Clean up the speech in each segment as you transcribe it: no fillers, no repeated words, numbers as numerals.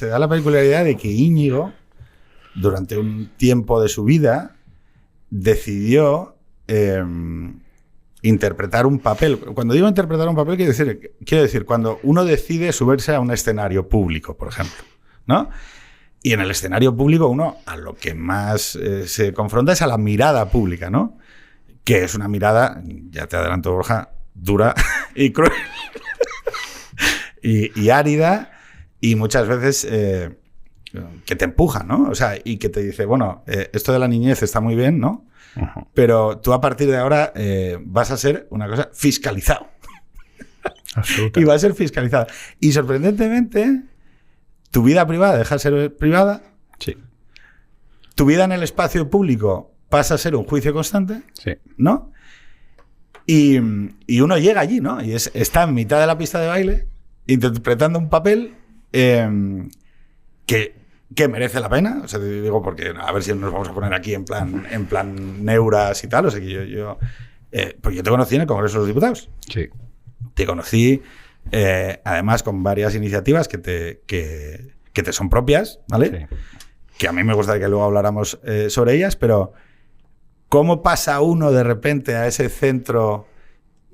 se da la peculiaridad de que Íñigo, durante un tiempo de su vida, decidió interpretar un papel. Cuando digo interpretar un papel, quiero decir cuando uno decide subirse a un escenario público, por ejemplo, ¿no? Y en el escenario público uno a lo que más se confronta es a la mirada pública, ¿no? Que es una mirada, ya te adelanto, Borja, dura y cruel y árida y muchas veces que te empuja, ¿no? O sea, y que te dice, bueno, esto de la niñez está muy bien, ¿no? Uh-huh. Pero tú a partir de ahora vas a ser una cosa fiscalizado. Y va a ser fiscalizado. Y sorprendentemente, tu vida privada deja de ser privada. Sí. Tu vida en el espacio público pasa a ser un juicio constante. Sí. ¿No? Y uno llega allí, ¿no? Y está en mitad de la pista de baile interpretando un papel que merece la pena. O sea, te digo porque a ver si nos vamos a poner aquí en plan neuras y tal. O sea, que porque yo te conocí en el Congreso de los Diputados. Sí. Te conocí además con varias iniciativas que te son propias, ¿vale? Sí. Que a mí me gustaría que luego habláramos sobre ellas, pero ¿cómo pasa uno de repente a ese centro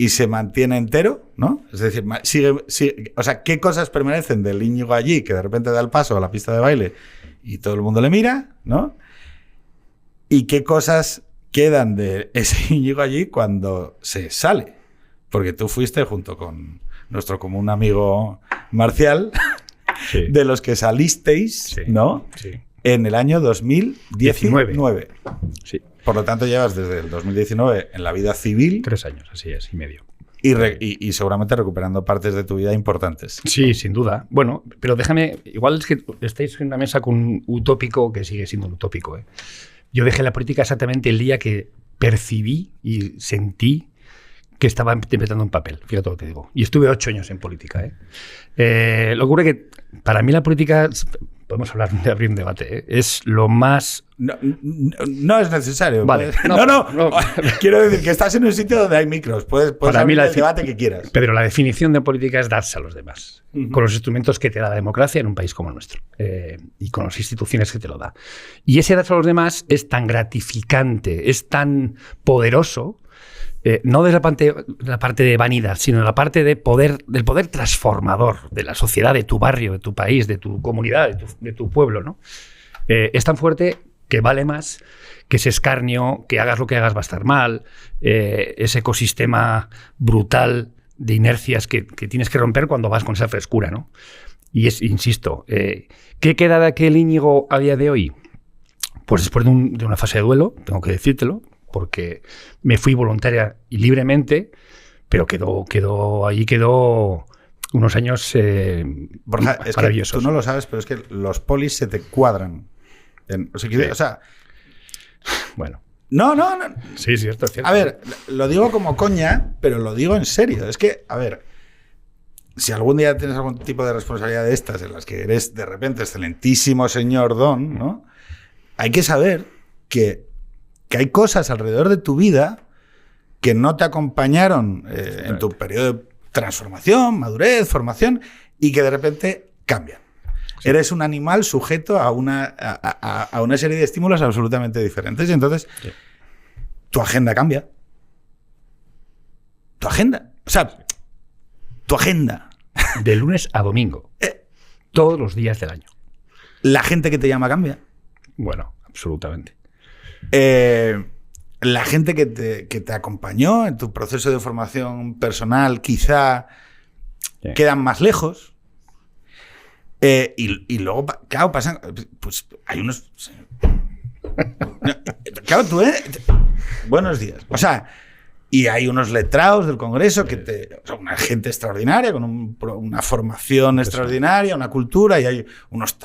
y se mantiene entero, ¿no? Es decir, sigue, o sea, ¿qué cosas permanecen del Íñigo allí que de repente da el paso a la pista de baile y todo el mundo le mira, ¿no? ¿Y qué cosas quedan de ese Íñigo allí cuando se sale? Porque tú fuiste junto con nuestro común amigo Marcial, sí, de los que salisteis, sí, ¿no? Sí. En el año 2019. Sí. Por lo tanto, llevas desde el 2019 en la vida civil. 3 años, así es, y medio. Y seguramente recuperando partes de tu vida importantes. Sí, sin duda. Bueno, pero déjame, igual es que estáis en una mesa con un utópico que sigue siendo un utópico, ¿eh? Yo dejé la política exactamente el día que percibí y sentí que estaba interpretando un papel, fíjate lo que te digo. Y estuve 8 años en política, ¿eh? Lo que ocurre que para mí la política, podemos hablar de abrir un debate, ¿eh? Es lo más... No es necesario. Vale. No. Quiero decir que estás en un sitio donde hay micros. Puedes abrir el debate que quieras. Pedro, la definición de política es darse a los demás, con los instrumentos que te da la democracia en un país como el nuestro, y con las instituciones que te lo da. Y ese darse a los demás es tan gratificante, es tan poderoso, no desde la parte de vanidad, sino la parte de del poder transformador de la sociedad, de tu barrio, de tu país, de tu comunidad, de tu pueblo, ¿no? Es tan fuerte que vale más que ese escarnio, que hagas lo que hagas va a estar mal, ese ecosistema brutal de inercias que tienes que romper cuando vas con esa frescura, ¿no? Y insisto, ¿qué queda de aquel Íñigo a día de hoy? Pues después de una fase de duelo, tengo que decírtelo, porque me fui voluntaria y libremente, pero quedó unos años Borja, maravillosos. Es que tú no lo sabes, pero es que los polis se te cuadran. O sea, bueno. No. Sí, es cierto. A ver, lo digo como coña, pero lo digo en serio. Es que, a ver, si algún día tienes algún tipo de responsabilidad de estas, en las que eres de repente excelentísimo señor Don, ¿no? Hay que saber que hay cosas alrededor de tu vida que no te acompañaron en tu periodo de transformación, madurez, formación, y que de repente cambian. Sí. Eres un animal sujeto a una serie de estímulos absolutamente diferentes. Y entonces, sí, tu agenda cambia. Tu agenda. O sea, tu agenda. De lunes a domingo. Todos los días del año. La gente que te llama cambia. Bueno, absolutamente. La gente que te acompañó en tu proceso de formación personal quizá quedan más lejos. Y luego, claro, pasan... Pues hay unos... Claro, tú, buenos días. O sea, y hay unos letrados del Congreso o sea, una gente extraordinaria, con una formación extraordinaria, una cultura, y hay unos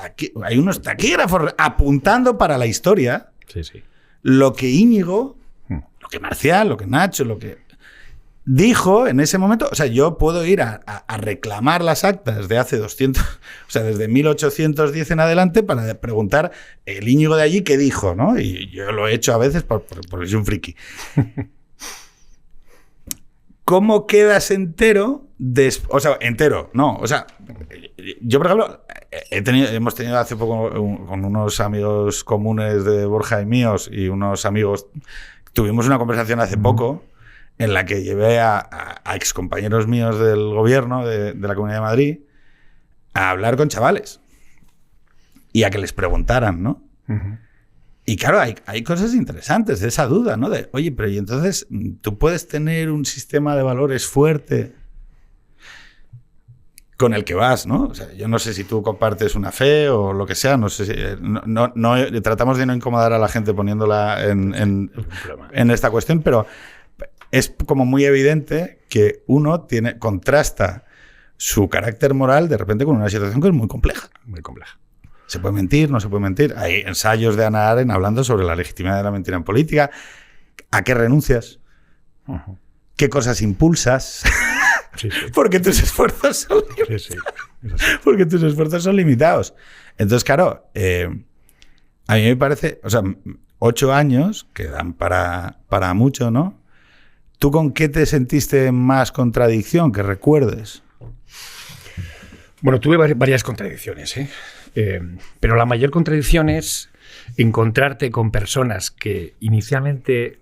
taquígrafos apuntando para la historia. Sí, sí. Lo que Íñigo, lo que Marcial, lo que Nacho, lo que dijo en ese momento. O sea, yo puedo ir a reclamar las actas de hace 200, o sea, desde 1810 en adelante, para preguntar el Íñigo de allí qué dijo, ¿no? Y yo lo he hecho a veces porque soy un friki. ¿Cómo quedas entero o sea, entero, no. O sea, yo, por ejemplo, hemos tenido hace poco con unos amigos comunes de Borja y míos y unos amigos, tuvimos una conversación hace poco en la que llevé a excompañeros míos del gobierno de la Comunidad de Madrid a hablar con chavales y a que les preguntaran, ¿no? Uh-huh. Y claro, hay cosas interesantes de esa duda, ¿no? De, oye, pero y entonces tú puedes tener un sistema de valores fuerte con el que vas, ¿no? O sea, yo no sé si tú compartes una fe o lo que sea, no sé si... No, tratamos de no incomodar a la gente poniéndola en esta cuestión, pero es como muy evidente que uno contrasta su carácter moral de repente con una situación que es muy compleja. Muy compleja. ¿Se puede mentir? ¿No se puede mentir? Hay ensayos de Hannah Arendt hablando sobre la legitimidad de la mentira en política. ¿A qué renuncias? Uh-huh. ¿Qué cosas impulsas? Sí, sí. Porque tus esfuerzos son limitados. Sí, sí. Porque tus esfuerzos son limitados. Entonces, claro, a mí me parece... O sea, 8 años que dan para mucho, ¿no? ¿Tú con qué te sentiste más contradicción que recuerdes? Bueno, tuve varias contradicciones, pero la mayor contradicción es encontrarte con personas que inicialmente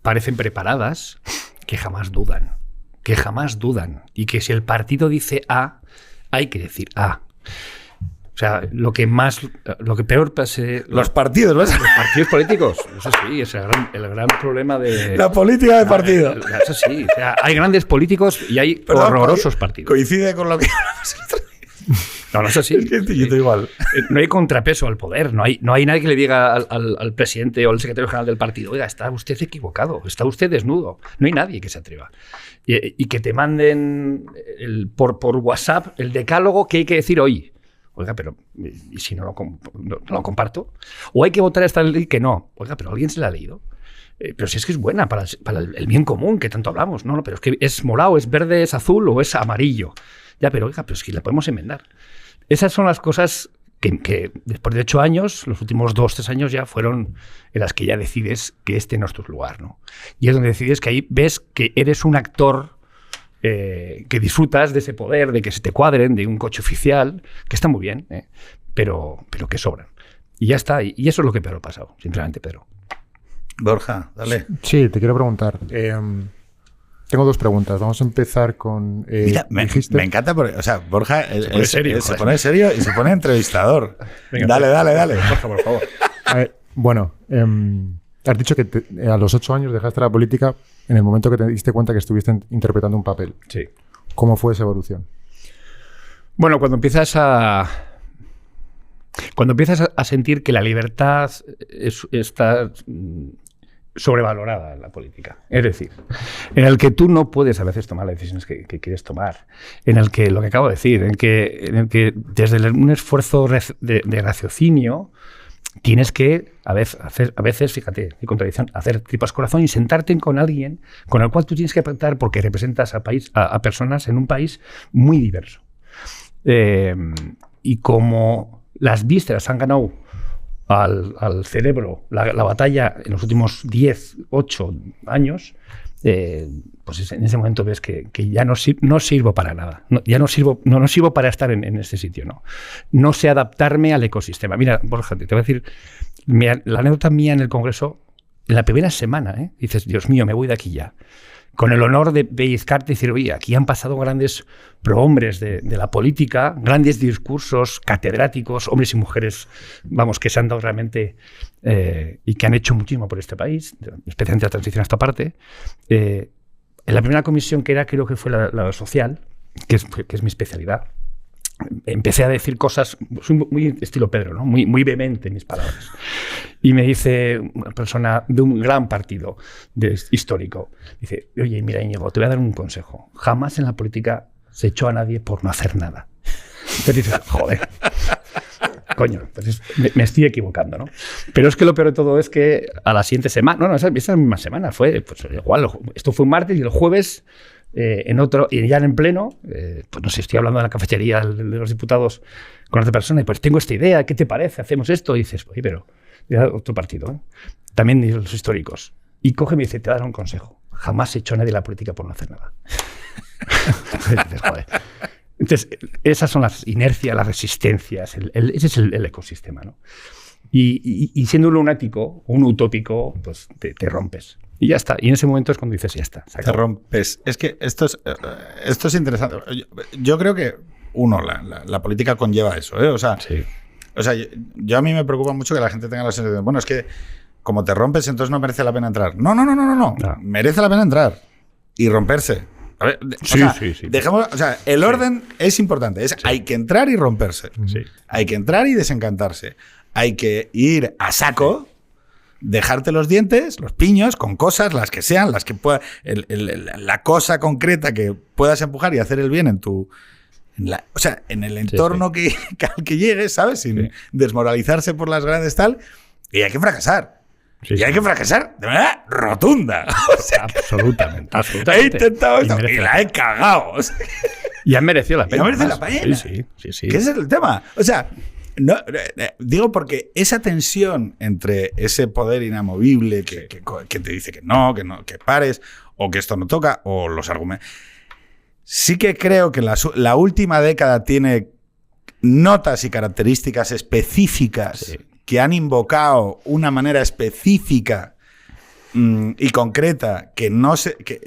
parecen preparadas, que jamás dudan, y que si el partido dice A, hay que decir A. O sea, lo que peor pase... Los partidos, ¿ves? Los partidos políticos. Eso sí, es el gran problema de... La política de partido. Eso sí. O sea, hay grandes políticos y hay horrorosos partidos. Coincide con lo que hablamos el otro día. No, eso sí. Es que yo estoy igual. No hay contrapeso al poder. No hay nadie que le diga al presidente o al secretario general del partido, oiga, está usted equivocado, está usted desnudo. No hay nadie que se atreva. Y que te manden por WhatsApp el decálogo que hay que decir hoy. Oiga, pero ¿y si no lo comparto? O hay que votar esta ley que no. Oiga, pero ¿alguien se la ha leído? Pero si es que es buena para el bien común, que tanto hablamos. No, pero es que es morado, es verde, es azul o es amarillo. Ya, pero oiga, pero es que la podemos enmendar. Esas son las cosas que después de 8 años, los últimos 2-3 años ya fueron en las que ya decides que este no es tu lugar, ¿no? Y es donde decides que ahí ves que eres un actor que disfrutas de ese poder, de que se te cuadren, de un coche oficial, que está muy bien, pero que sobran. Y ya está. Y eso es lo que peor ha pasado, sinceramente, Pedro. Borja, dale. Sí, te quiero preguntar. Tengo 2 preguntas. Vamos a empezar con... Mira, me encanta porque, o sea, Borja se pone serio y se pone entrevistador. Venga, dale. Borja, por favor. A ver, bueno, has dicho que a los 8 años dejaste la política en el momento que te diste cuenta que estuviste interpretando un papel. Sí. ¿Cómo fue esa evolución? Bueno, cuando empiezas a sentir que la libertad está sobrevalorada en la política. Es decir, en el que tú no puedes a veces tomar las decisiones que quieres tomar. En el que, lo que acabo de decir, en el que desde un esfuerzo de raciocinio tienes que, a veces, fíjate, mi contradicción, hacer tripas corazón y sentarte con alguien con el cual tú tienes que pactar porque representas a personas en un país muy diverso. Y como las vísceras han ganado al cerebro la batalla en los últimos 8 años, pues en ese momento ves que ya no sirvo para nada. No sirvo para estar en este sitio. No sé adaptarme al ecosistema. Mira, Borja, te voy a decir, la anécdota mía en el Congreso, en la primera semana, dices, Dios mío, me voy de aquí ya. Con el honor de pellizcarte y decir, oye, aquí han pasado grandes prohombres de la política, grandes discursos catedráticos, hombres y mujeres, vamos, que se han dado realmente y que han hecho muchísimo por este país, especialmente la transición a esta parte. En la primera comisión que era, creo que fue la social, que es mi especialidad, empecé a decir cosas, soy muy estilo Pedro, ¿no? Muy vehemente en mis palabras. Y me dice una persona de un gran partido histórico, dice, oye, mira, Íñigo, te voy a dar un consejo. Jamás en la política se echó a nadie por no hacer nada. Entonces dices, joder, coño, entonces me estoy equivocando, ¿no? Pero es que lo peor de todo es que a la siguiente semana, esa misma semana fue, pues igual, esto fue un martes y el jueves... y ya en pleno, pues no sé, estoy hablando de la cafetería de los diputados con otra persona y pues tengo esta idea, ¿qué te parece? ¿Hacemos esto? Y dices, oye, pero otro partido, también los históricos. Y coge y me dice, te voy a dar un consejo. Jamás he hecho a nadie la política por no hacer nada. Joder. Entonces, esas son las inercias, las resistencias, ese es el ecosistema, ¿no? Y siendo un lunático, un utópico, pues te rompes. Y ya está. Y en ese momento es cuando dices, ya está. Te rompes. Es que esto es interesante. Yo creo que, la política conlleva eso, ¿eh? O sea, yo a mí me preocupa mucho que la gente tenga la sensación de, bueno, es que como te rompes, entonces no merece la pena entrar. No. Merece la pena entrar y romperse. A ver, dejemos, el orden es importante. Hay que entrar y romperse. Hay que entrar y desencantarse. Hay que ir a saco, dejarte los dientes, los piños, con cosas, las que sean, las que pueda, la cosa concreta que puedas empujar y hacer el bien en el entorno al que llegues, ¿sabes? Sin desmoralizarse por las grandes tal. Y hay que fracasar. Y hay que fracasar de manera rotunda. Absolutamente. He intentado esto y la he cagado. Y han merecido la pena. Sí. Que ese es el tema. O sea, no, digo porque esa tensión entre ese poder inamovible que te dice que no, que pares, o que esto no toca, o los argumentos. Sí que creo que la última década tiene notas y características específicas que han invocado una manera específica y concreta que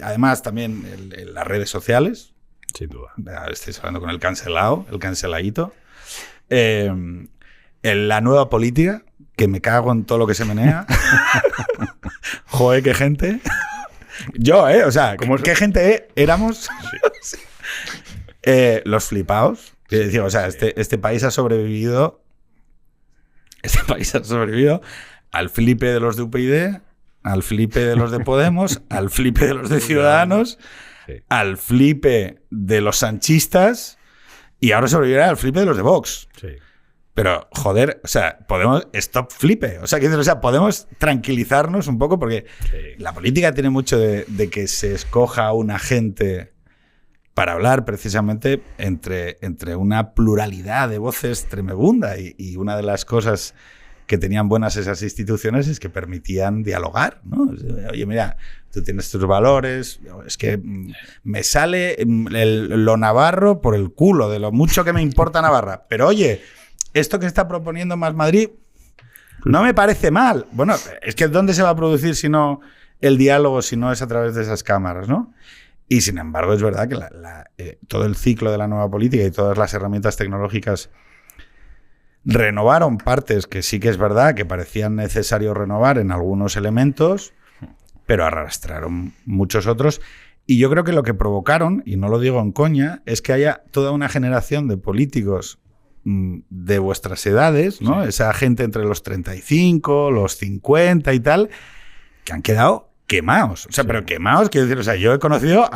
además también en las redes sociales. Sin duda. Estáis hablando con el canceladito. En la nueva política, que me cago en todo lo que se menea. Joder, qué gente. Yo, o sea, ¿qué gente éramos? Los flipaos. O sea, este país ha sobrevivido. Este país ha sobrevivido al flipe de los de UPyD, al flipe de los de Podemos, al flipe de los de Ciudadanos, al flipe de los sanchistas y ahora sobrevivirá al flipe de los de Vox. Sí. Pero, joder, o sea, podemos stop flipe. O sea, podemos tranquilizarnos un poco porque la política tiene mucho de que se escoja una gente para hablar precisamente entre una pluralidad de voces tremenda. Y una de las cosas que tenían buenas esas instituciones es que permitían dialogar, ¿no? Oye, mira, tú tienes tus valores, es que me sale lo navarro por el culo, de lo mucho que me importa Navarra. Pero oye, esto que está proponiendo Más Madrid no me parece mal. Bueno, es que ¿dónde se va a producir si no el diálogo, si no es a través de esas cámaras, ¿no? Y sin embargo es verdad que todo el ciclo de la nueva política y todas las herramientas tecnológicas renovaron partes que sí que es verdad que parecían necesario renovar en algunos elementos, pero arrastraron muchos otros. Y yo creo que lo que provocaron, y no lo digo en coña, es que haya toda una generación de políticos de vuestras edades, ¿no? Sí. Esa gente entre los 35, los 50 y tal, que han quedado quemados. O sea, pero quemados, quiero decir, o sea, yo he conocido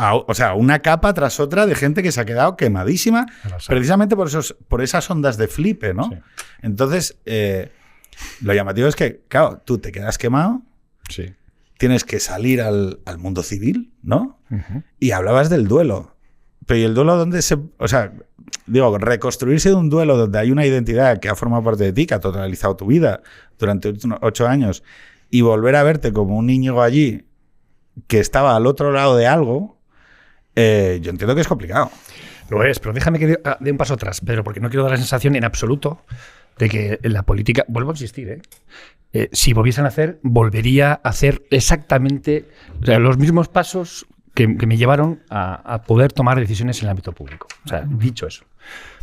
una capa tras otra de gente que se ha quedado quemadísima precisamente por esas ondas de flipe, ¿no? Sí. Entonces, lo llamativo es que, claro, tú te quedas quemado, tienes que salir al mundo civil, ¿no? Uh-huh. Y hablabas del duelo. Pero ¿y el duelo dónde se...? O sea, digo, reconstruirse de un duelo donde hay una identidad que ha formado parte de ti, que ha totalizado tu vida durante 8 años, y volver a verte como un niño allí que estaba al otro lado de algo, yo entiendo que es complicado. Lo es, pero déjame que dé un paso atrás, Pedro, porque no quiero dar la sensación en absoluto de que la política... Vuelvo a insistir, si volviesen a hacer, volvería a hacer exactamente los mismos pasos que me llevaron a poder tomar decisiones en el ámbito público. O sea, dicho eso.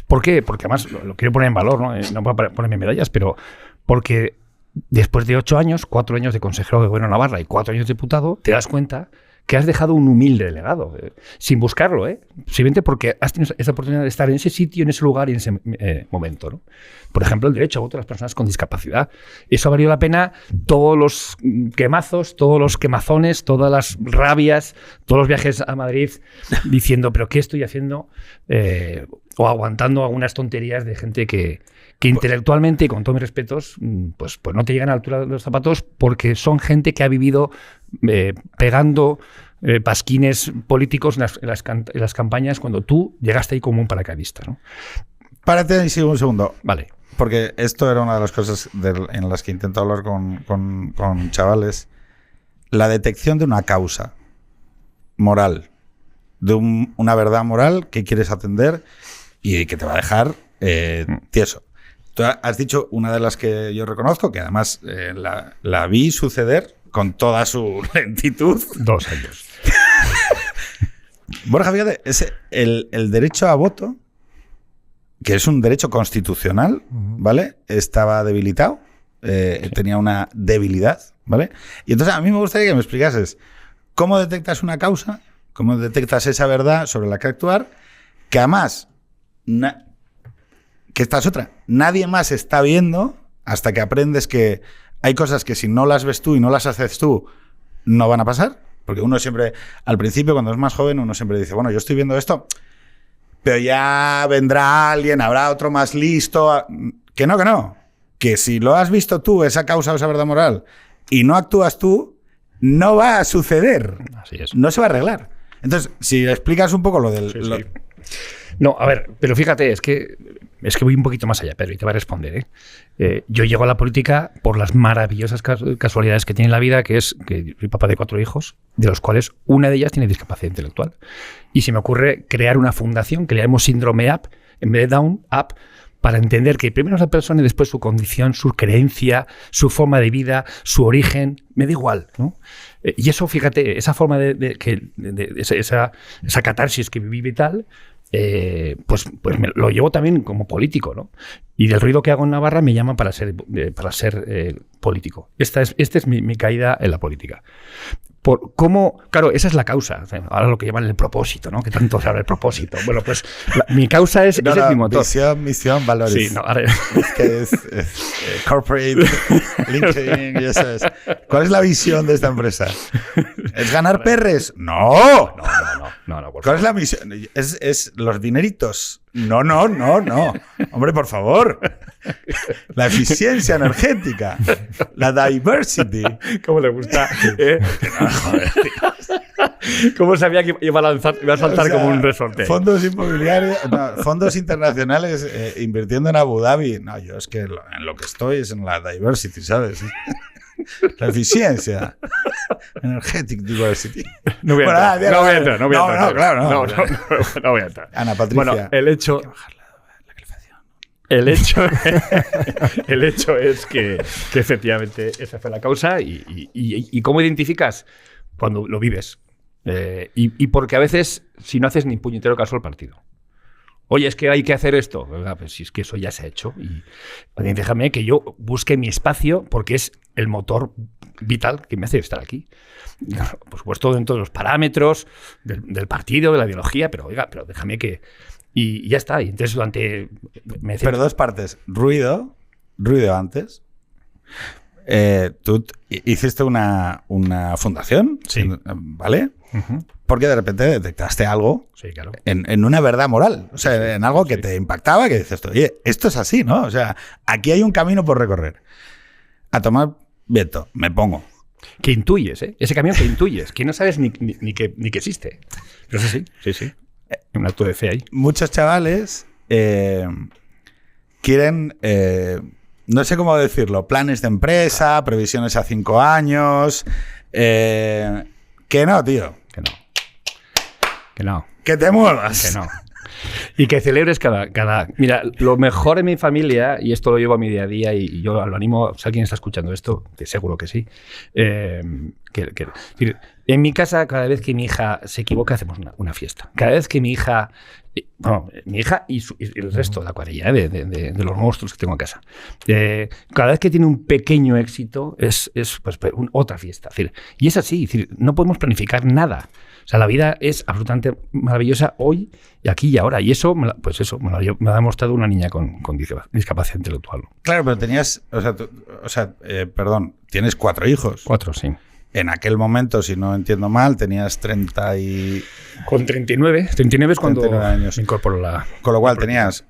¿Por qué? Porque además lo quiero poner en valor, ¿no? No voy a ponerme medallas, pero porque después de 8 años, 4 años de consejero de Gobierno de Navarra y 4 años de diputado, te das cuenta que has dejado un humilde delegado, sin buscarlo, simplemente porque has tenido esa oportunidad de estar en ese sitio, en ese lugar y en ese momento, ¿no? Por ejemplo, el derecho a voto de las personas con discapacidad. Eso ha valido la pena, todos los quemazos, todos los quemazones, todas las rabias, todos los viajes a Madrid diciendo, ¿pero qué estoy haciendo? O aguantando algunas tonterías de gente que intelectualmente, y con todos mis respetos, pues no te llegan a la altura de los zapatos porque son gente que ha vivido pegando pasquines políticos en las campañas cuando tú llegaste ahí como un paracaidista, ¿no? Párate ahí un segundo. Vale. Porque esto era una de las cosas en las que intento hablar con chavales. La detección de una causa moral de una verdad moral que quieres atender y que te va a dejar tieso. Tú has dicho una de las que yo reconozco, que además la vi suceder con toda su lentitud. 2 años. Borja, fíjate, el derecho a voto, que es un derecho constitucional, ¿vale? Estaba debilitado, tenía una debilidad, ¿vale? Y entonces a mí me gustaría que me explicases cómo detectas una causa, cómo detectas esa verdad sobre la que actuar, que además, que esta es otra, nadie más está viendo hasta que aprendes que hay cosas que si no las ves tú y no las haces tú, no van a pasar. Porque uno siempre, al principio, cuando es más joven, uno siempre dice, bueno, yo estoy viendo esto, pero ya vendrá alguien, habrá otro más listo. Que no. Que si lo has visto tú, esa causa o esa verdad moral, y no actúas tú, no va a suceder. Así es. No se va a arreglar. Entonces, si explicas un poco lo del... Sí. No, a ver, pero fíjate, es que voy un poquito más allá, Pedro, y te voy a responder. Yo llego a la política por las maravillosas casualidades que tiene la vida, que es que soy papá de 4 hijos, de los cuales una de ellas tiene discapacidad intelectual. Y se me ocurre crear una fundación que le llamamos Síndrome Up, en vez de Down, Up, para entender que primero es la persona y después su condición, su creencia, su forma de vida, su origen, me da igual, ¿no? Y eso, fíjate, esa forma esa catarsis que viví y tal, pues lo llevo también como político, ¿no? Y del ruido que hago en Navarra me llaman para ser político. Esta es mi caída en la política. Por cómo, claro, esa es la causa. Ahora lo que llaman el propósito, ¿no? Que tanto se habla del propósito. Bueno, pues mi causa es ese es mi motor. Misión, valores. Sí, no, ahora... que es corporate, LinkedIn y eso es. ¿Cuál es la visión de esta empresa? ¿Es ganar perres? No. Por ¿Cuál es la misión? ¿Es los dineritos? No. Hombre, por favor. La eficiencia energética. La diversity. ¿Cómo le gusta? Joder, ¿cómo sabía que iba a saltar como un resorte? Fondos inmobiliarios, fondos internacionales invirtiendo en Abu Dhabi. No, yo es que en lo que estoy es en la diversity, ¿sabes? La eficiencia. Energetic diversity. No voy a entrar. No voy a entrar. Ana Patricia. Bueno, el hecho... La calefacción. El hecho es que efectivamente esa fue la causa y cómo identificas cuando lo vives. Y porque a veces, si no haces ni puñetero caso al partido. Oye, es que hay que hacer esto. Pues si es que eso ya se ha hecho. Y déjame que yo busque mi espacio porque es el motor vital que me hace estar aquí. Por supuesto, dentro de los parámetros del partido, de la ideología, pero déjame que... Y ya está. Y entonces Pero 2 partes. Ruido antes. Tú hiciste una fundación, sí. ¿Vale? Uh-huh. Porque de repente detectaste algo, sí, claro, en una verdad moral, o sea, en algo que te impactaba, que dices, oye, esto es así, ¿no? O sea, aquí hay un camino por recorrer. A tomar viento, me pongo. Que intuyes, ¿eh? Ese camino que intuyes, que no sabes ni que existe. Pero eso sí. Un acto de fe ahí. Muchos chavales quieren... no sé cómo decirlo, planes de empresa, previsiones a 5 años. Que no, tío. Que no. Que te muevas. Que no. Y que celebres cada... Mira, lo mejor en mi familia, y esto lo llevo a mi día a día, y yo lo animo, si alguien está escuchando esto, que seguro que sí, en mi casa, cada vez que mi hija se equivoca, hacemos una fiesta. Cada vez que mi hija... Bueno, mi hija y el resto de la cuadrilla de los monstruos que tengo en casa. Cada vez que tiene un pequeño éxito es pues, otra fiesta. Es decir, y es así, es decir, no podemos planificar nada. O sea, la vida es absolutamente maravillosa hoy, y aquí y ahora. Y eso me lo ha demostrado una niña con discapacidad intelectual. Claro, pero tenías... tienes 4 hijos. 4, sí. En aquel momento, si no entiendo mal, tenías 30 y... Con 39. 39 es cuando 39 años. me incorporó la... Con lo cual tenías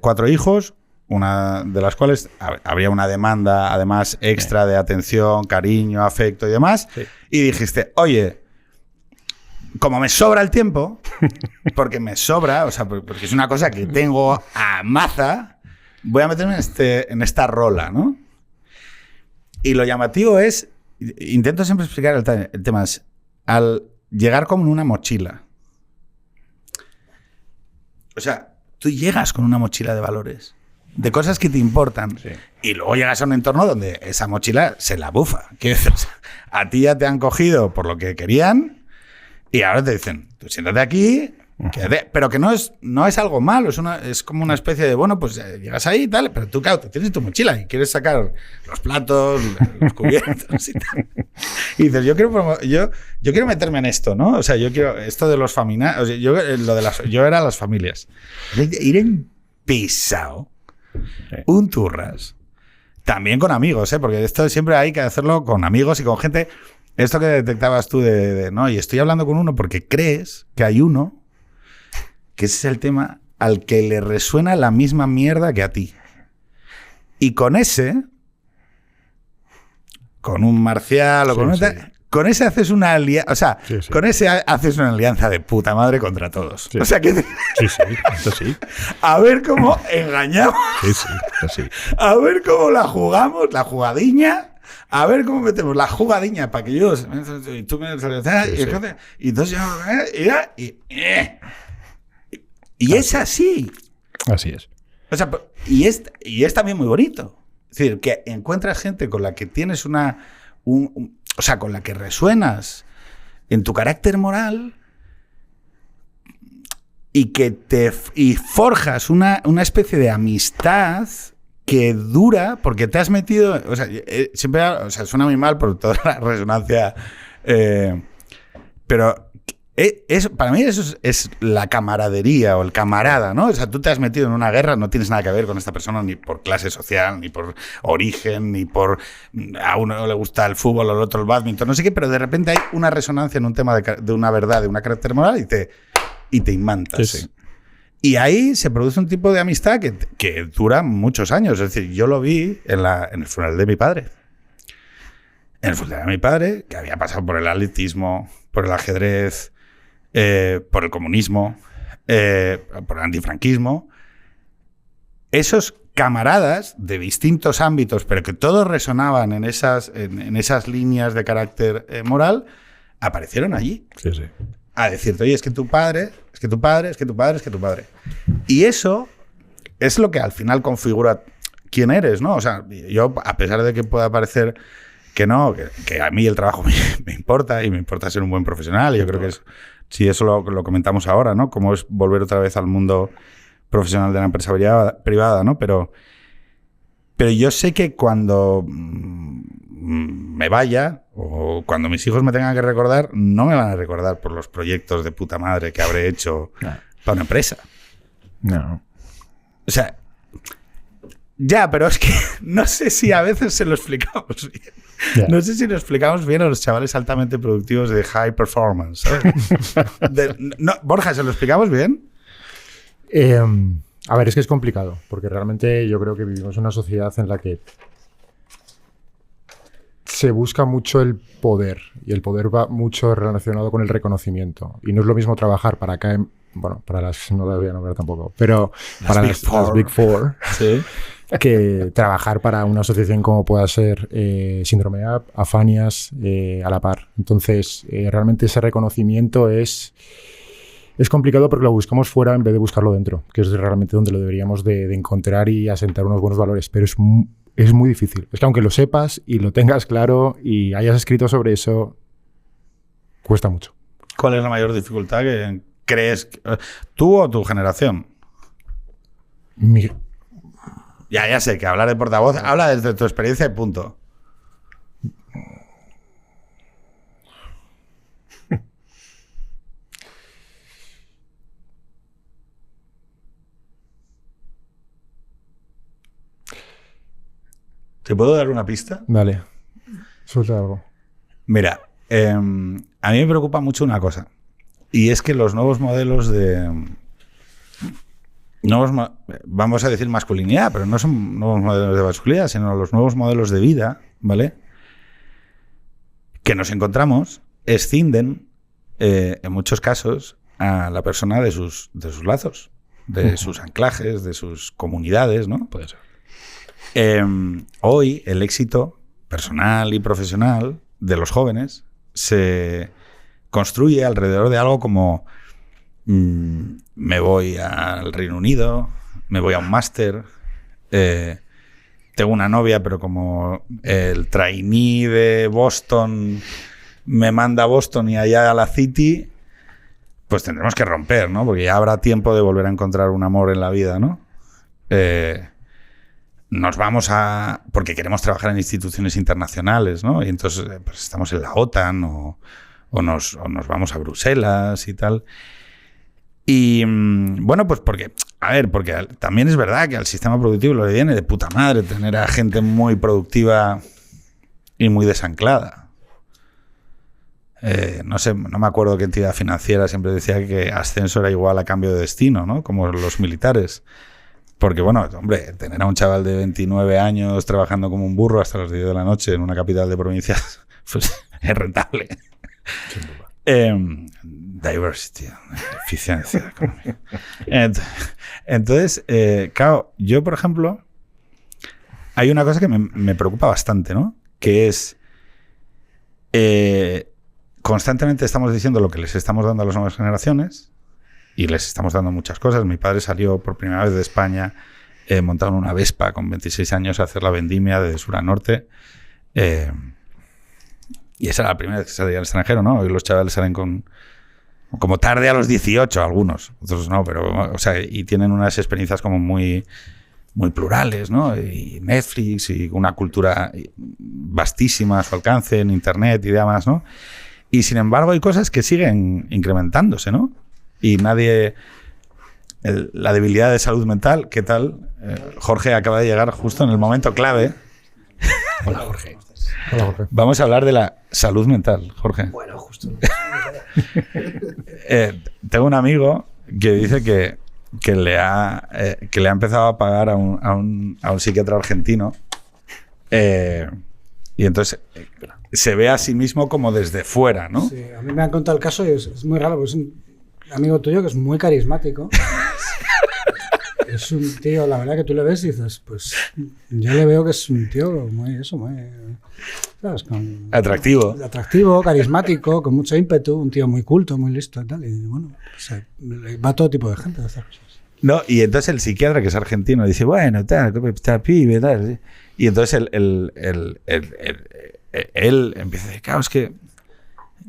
4 hijos, una de las cuales habría una demanda, además, extra de atención, cariño, afecto y demás. Sí. Y dijiste, oye, como me sobra el tiempo, porque me sobra, o sea, porque es una cosa que tengo a maza, voy a meterme en esta rola, ¿no? Y lo llamativo es... Intento siempre explicar el tema. Es, al llegar como en una mochila, O sea, tú llegas con una mochila de valores, de cosas que te importan, sí. Y luego llegas a un entorno donde esa mochila se la bufa. Quiero decir, a ti ya te han cogido por lo que querían y ahora te dicen, tú siéntate aquí, pero que no es algo malo, es como una especie de, bueno, pues llegas ahí y tal, pero tú, claro, te tienes tu mochila y quieres sacar los platos, los cubiertos y tal. Y dices, yo quiero meterme en esto, ¿no? O sea, yo quiero esto de los familiares, o sea, yo era las familias. Ir en pisao, un turras. También con amigos, porque esto siempre hay que hacerlo con amigos y con gente. Esto que detectabas tú no, y estoy hablando con uno porque crees que hay uno que ese es el tema al que le resuena la misma mierda que a ti. Y con ese, con un marcial o con ese haces una alianza, o sea, con ese haces una alianza de puta madre contra todos. Sí. O sea que... Esto sí. A ver cómo engañamos. Sí. A ver cómo la jugamos, la jugadiña. A ver cómo metemos la jugadiña para que yo... Y tú me... Y entonces yo... Y es así. Así es. O sea, y es también muy bonito. Es decir, que encuentras gente con la que tienes o sea, con la que resuenas en tu carácter moral y que y forjas una especie de amistad que dura porque te has metido... O sea, siempre... O sea, suena muy mal por toda la resonancia, pero... para mí eso es la camaradería o el camarada, ¿no? O sea, tú te has metido en una guerra, no tienes nada que ver con esta persona ni por clase social, ni por origen, ni por... A uno le gusta el fútbol, al otro el bádminton, no sé qué, pero de repente hay una resonancia en un tema de una verdad, de un carácter moral y te imantas. Sí. Y ahí se produce un tipo de amistad que dura muchos años. Es decir, yo lo vi en el funeral de mi padre. En el funeral de mi padre, que había pasado por el atletismo, por el ajedrez... por el comunismo, por el antifranquismo, esos camaradas de distintos ámbitos, pero que todos resonaban en esas líneas de carácter moral, aparecieron allí. Sí. A decirte, oye, es que tu padre. Y eso es lo que al final configura quién eres, ¿no? O sea, yo, a pesar de que pueda parecer que no, que a mí el trabajo me importa y me importa ser un buen profesional, y yo creo que es... Sí, eso lo comentamos ahora, ¿no? Cómo es volver otra vez al mundo profesional de la empresa privada, ¿no? Pero yo sé que cuando me vaya o cuando mis hijos me tengan que recordar, no me van a recordar por los proyectos de puta madre que habré hecho para una empresa. No. O sea, ya, pero es que no sé si a veces se lo explicamos bien. Yeah. No sé si lo explicamos bien a los chavales altamente productivos de high performance. Borja, ¿se lo explicamos bien? A ver, es que es complicado, porque realmente yo creo que vivimos en una sociedad en la que se busca mucho el poder, y el poder va mucho relacionado con el reconocimiento. Y no es lo mismo trabajar para para las... No las voy a nombrar tampoco, pero para las Big Four. Sí. Que trabajar para una asociación como pueda ser Síndrome Up, Afanias, a la par. Entonces, realmente ese reconocimiento es complicado porque lo buscamos fuera en vez de buscarlo dentro, que es realmente donde lo deberíamos de encontrar y asentar unos buenos valores. Pero es muy difícil. Es que aunque lo sepas y lo tengas claro y hayas escrito sobre eso, cuesta mucho. ¿Cuál es la mayor dificultad que crees tú o tu generación? Ya sé que hablar de portavoz, habla desde tu experiencia y punto. ¿Te puedo dar una pista? Dale, suelta algo. Mira, a mí me preocupa mucho una cosa, y es que los nuevos modelos vamos a decir masculinidad, pero no son nuevos modelos de masculinidad, sino los nuevos modelos de vida, ¿vale? Que nos encontramos, escinden, en muchos casos, a la persona de sus lazos, de sus anclajes, de sus comunidades, ¿no? Puede ser. Hoy el éxito personal y profesional de los jóvenes se construye alrededor de algo como me voy al Reino Unido, me voy a un máster, tengo una novia, pero como el trainee de Boston me manda a Boston y allá a la City, pues tendremos que romper, ¿no? Porque ya habrá tiempo de volver a encontrar un amor en la vida, ¿no? Nos vamos porque queremos trabajar en instituciones internacionales, ¿no? Y entonces pues estamos en la OTAN o nos vamos a Bruselas y tal. Y bueno, pues porque también es verdad que al sistema productivo le viene de puta madre tener a gente muy productiva y muy desanclada. No sé, no me acuerdo qué entidad financiera siempre decía que ascenso era igual a cambio de destino, ¿no? Como los militares. Porque, bueno, hombre, tener a un chaval de 29 años trabajando como un burro hasta las 10 de la noche en una capital de provincia, pues es rentable. Diversity, eficiencia económica. Entonces, claro, yo, por ejemplo, hay una cosa que me preocupa bastante, ¿no? Que es... constantemente estamos diciendo lo que les estamos dando a las nuevas generaciones y les estamos dando muchas cosas. Mi padre salió por primera vez de España montado en una Vespa con 26 años a hacer la vendimia de sur a norte. Y esa era la primera vez que salía al extranjero, ¿no? Hoy los chavales salen como tarde a los 18, algunos. Otros no, pero... O sea, y tienen unas experiencias como muy, muy plurales, ¿no? Y Netflix y una cultura vastísima a su alcance en Internet y demás, ¿no? Y sin embargo hay cosas que siguen incrementándose, ¿no? Y nadie... la debilidad de salud mental, ¿qué tal? Jorge acaba de llegar justo en el momento clave. Hola, Jorge. Hola, Jorge. Vamos a hablar de la salud mental, Jorge. Bueno, justo. Tengo un amigo que dice que le ha empezado a pagar a un psiquiatra argentino. Y entonces... se ve a sí mismo como desde fuera, ¿no? Sí, a mí me han contado el caso y es muy raro, porque es un amigo tuyo que es muy carismático. Es un tío, la verdad que tú le ves y dices, pues yo le veo que es un tío muy, ¿sabes? Atractivo, carismático, con mucho ímpetu, un tío muy culto, muy listo y tal. Y bueno, pues, va todo tipo de gente a estas cosas. No, y entonces el psiquiatra, que es argentino, dice, bueno, está pibe, tal. Y entonces él empieza a decir, claro, es que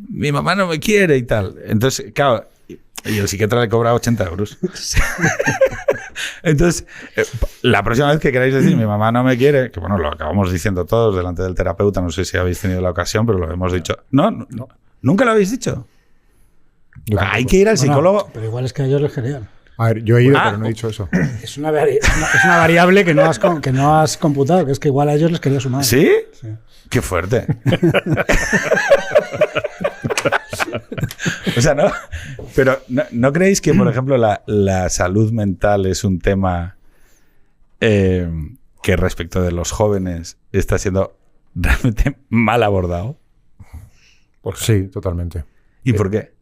mi mamá no me quiere y tal. Entonces, claro, y el psiquiatra le cobra 80 euros. Entonces, la próxima vez que queráis decir mi mamá no me quiere, que bueno, lo acabamos diciendo todos delante del terapeuta, no sé si habéis tenido la ocasión, pero lo hemos dicho. No. ¿Nunca lo habéis dicho? Hay que ir al psicólogo. Pero igual es que a ellos les querían. A ver, yo he ido, pero no he dicho eso. Es una variable que no has computado, que es que igual a ellos les quería sumar. ¿Sí? Sí. ¡Qué fuerte! O sea, ¿no? Pero ¿no creéis que, por ejemplo, la salud mental es un tema que respecto de los jóvenes está siendo realmente mal abordado? Sí, totalmente. ¿Y por qué?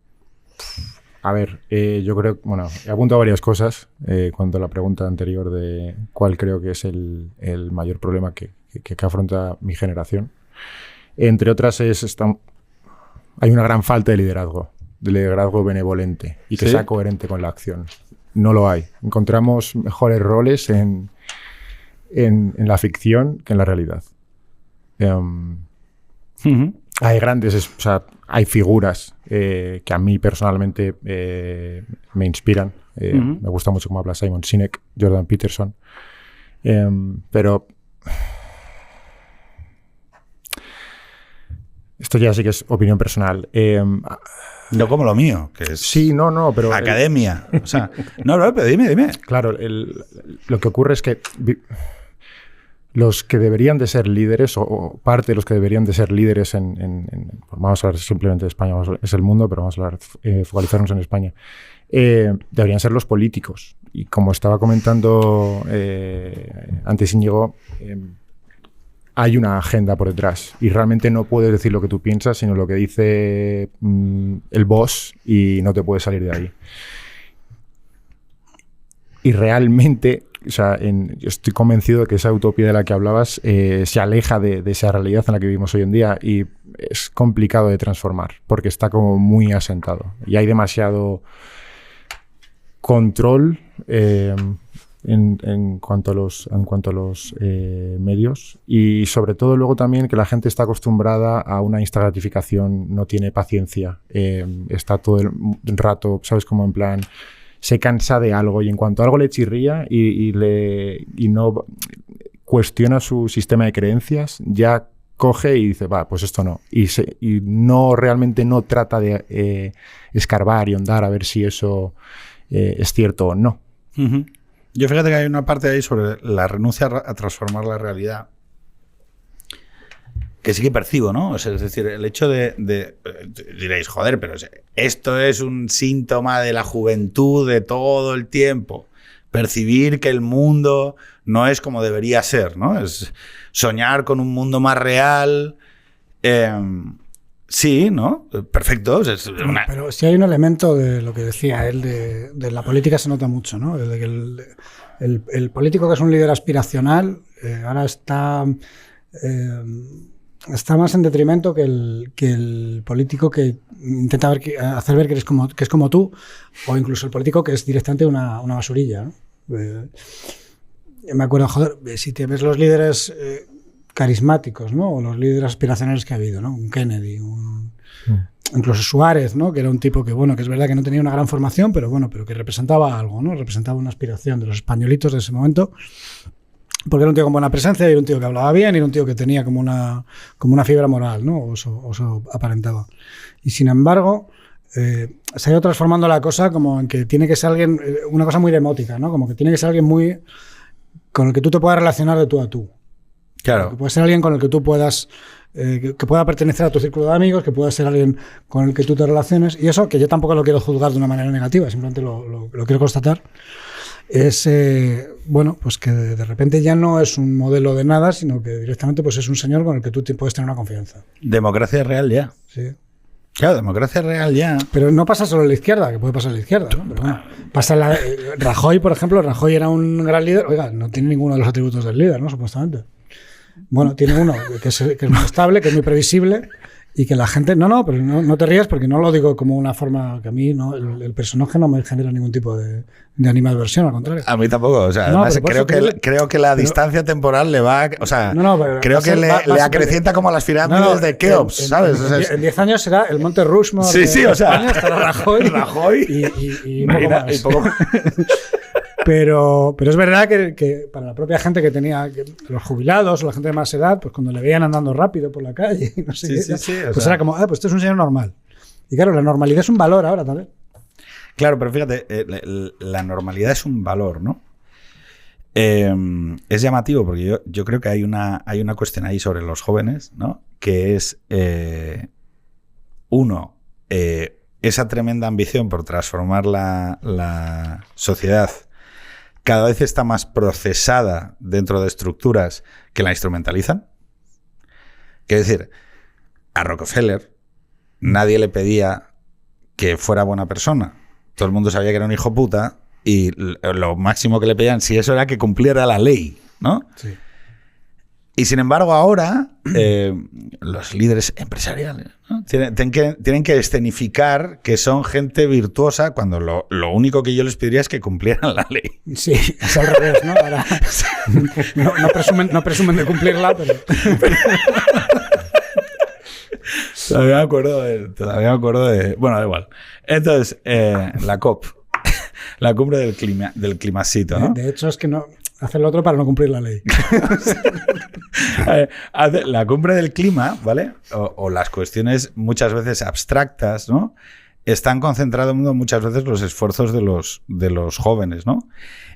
A ver, yo creo, bueno, he apuntado varias cosas cuanto a la pregunta anterior de cuál creo que es el mayor problema que afronta mi generación. Entre otras hay una gran falta de liderazgo benevolente y que sea coherente con la acción. No lo hay. Encontramos mejores roles en la ficción que en la realidad. Hay hay figuras que a mí personalmente me inspiran. Me gusta mucho cómo habla Simon Sinek, Jordan Peterson. Pero esto ya sí que es opinión personal. No como lo mío, que es... Sí, no, pero... academia. O sea, no, pero dime. Claro, lo que ocurre es que los que deberían de ser líderes, o parte de los que deberían de ser líderes pues vamos a hablar simplemente de España, es el mundo, pero vamos a focalizarnos en España, deberían ser los políticos. Y como estaba comentando antes Íñigo, hay una agenda por detrás y realmente no puedes decir lo que tú piensas, sino lo que dice el boss y no te puedes salir de ahí. Y realmente, o sea, yo estoy convencido de que esa utopía de la que hablabas se aleja de esa realidad en la que vivimos hoy en día y es complicado de transformar porque está como muy asentado y hay demasiado control en cuanto a los medios, y sobre todo luego también que la gente está acostumbrada a una instant gratificación, no tiene paciencia, está todo el rato, ¿sabes? Como en plan, se cansa de algo y en cuanto algo le chirría y no cuestiona su sistema de creencias, ya coge y dice, va, pues esto no. Y no realmente no trata de escarbar y hondar a ver si eso es cierto o no. Uh-huh. Yo fíjate que hay una parte ahí sobre la renuncia a transformar la realidad que sí que percibo, ¿no? O sea, es decir, el hecho de diréis, joder, pero esto es un síntoma de la juventud de todo el tiempo. Percibir que el mundo no es como debería ser, ¿no? Es soñar con un mundo más real. Sí, ¿no? Perfecto. Pero sí hay un elemento de lo que decía él, de la política se nota mucho, ¿no? De que el político que es un líder aspiracional ahora está más en detrimento que el político que intenta hacer ver que es como tú, o incluso el político que es directamente una basurilla, ¿no? Me acuerdo, joder, si te ves los líderes carismáticos, ¿no? O los líderes aspiracionales que ha habido, ¿no? Un Kennedy, incluso Suárez, ¿no? Que era un tipo que, bueno, que es verdad que no tenía una gran formación, pero bueno, pero que representaba algo, ¿no? Representaba una aspiración de los españolitos de ese momento. Porque era un tío con buena presencia, y era un tío que hablaba bien, y era un tío que tenía como una fibra moral, ¿no? O eso aparentaba. Y sin embargo, se ha ido transformando la cosa como en que tiene que ser alguien, una cosa muy demótica, ¿no? Como que tiene que ser alguien muy con el que tú te puedas relacionar de tú a tú. Claro. Que puede ser alguien con el que tú puedas, que pueda pertenecer a tu círculo de amigos, que pueda ser alguien con el que tú te relaciones. Y eso, que yo tampoco lo quiero juzgar de una manera negativa, simplemente lo quiero constatar. Es, bueno, pues que de repente ya no es un modelo de nada, sino que directamente pues es un señor con el que tú puedes tener una confianza. Democracia real ya. Sí. Claro, democracia real ya. Pero no pasa solo en la izquierda, que puede pasar en la izquierda, ¿no? Pero bueno, pasa Rajoy, por ejemplo. Rajoy era un gran líder. Oiga, no tiene ninguno de los atributos del líder, ¿no? Supuestamente. Bueno, tiene uno que es muy estable, que es muy previsible, y que la gente... No, pero no te rías, porque no lo digo como una forma que a mí, ¿no? El personaje no me genera ningún tipo de animadversión, al contrario. A mí tampoco. O sea, además creo que la distancia temporal le va... O sea, creo que le acrecienta como a las pirámides de Keops, ¿sabes? En 10 años será el Monte Rushmore. Sí, o sea... España, estará Rajoy y poco más. Pero es verdad que para la propia gente que tenía, los jubilados o la gente de más edad, pues cuando le veían andando rápido por la calle, no sé pues era como, pues esto es un señor normal. Y claro, la normalidad es un valor ahora también. Claro, pero fíjate, la normalidad es un valor, ¿no? Es llamativo porque yo creo que hay una cuestión ahí sobre los jóvenes, ¿no? Que es, esa tremenda ambición por transformar la sociedad cada vez está más procesada dentro de estructuras que la instrumentalizan. Quiero decir, a Rockefeller nadie le pedía que fuera buena persona. Todo el mundo sabía que era un hijo puta y lo máximo que le pedían, si eso era que cumpliera la ley, ¿no? Sí. Y sin embargo ahora los líderes empresariales, ¿no? tienen que escenificar que son gente virtuosa cuando lo único que yo les pediría es que cumplieran la ley. Sí, es al revés, ¿no? Ahora, no presumen de cumplirla, pero... Todavía me acuerdo de... Bueno, da igual. Entonces, la COP, la cumbre del climasito, ¿no? De hecho, es que no... Hacer lo otro para no cumplir la ley. La cumbre del clima, ¿vale? O las cuestiones muchas veces abstractas, ¿no? Están concentrados muchas veces los esfuerzos de los jóvenes, ¿no?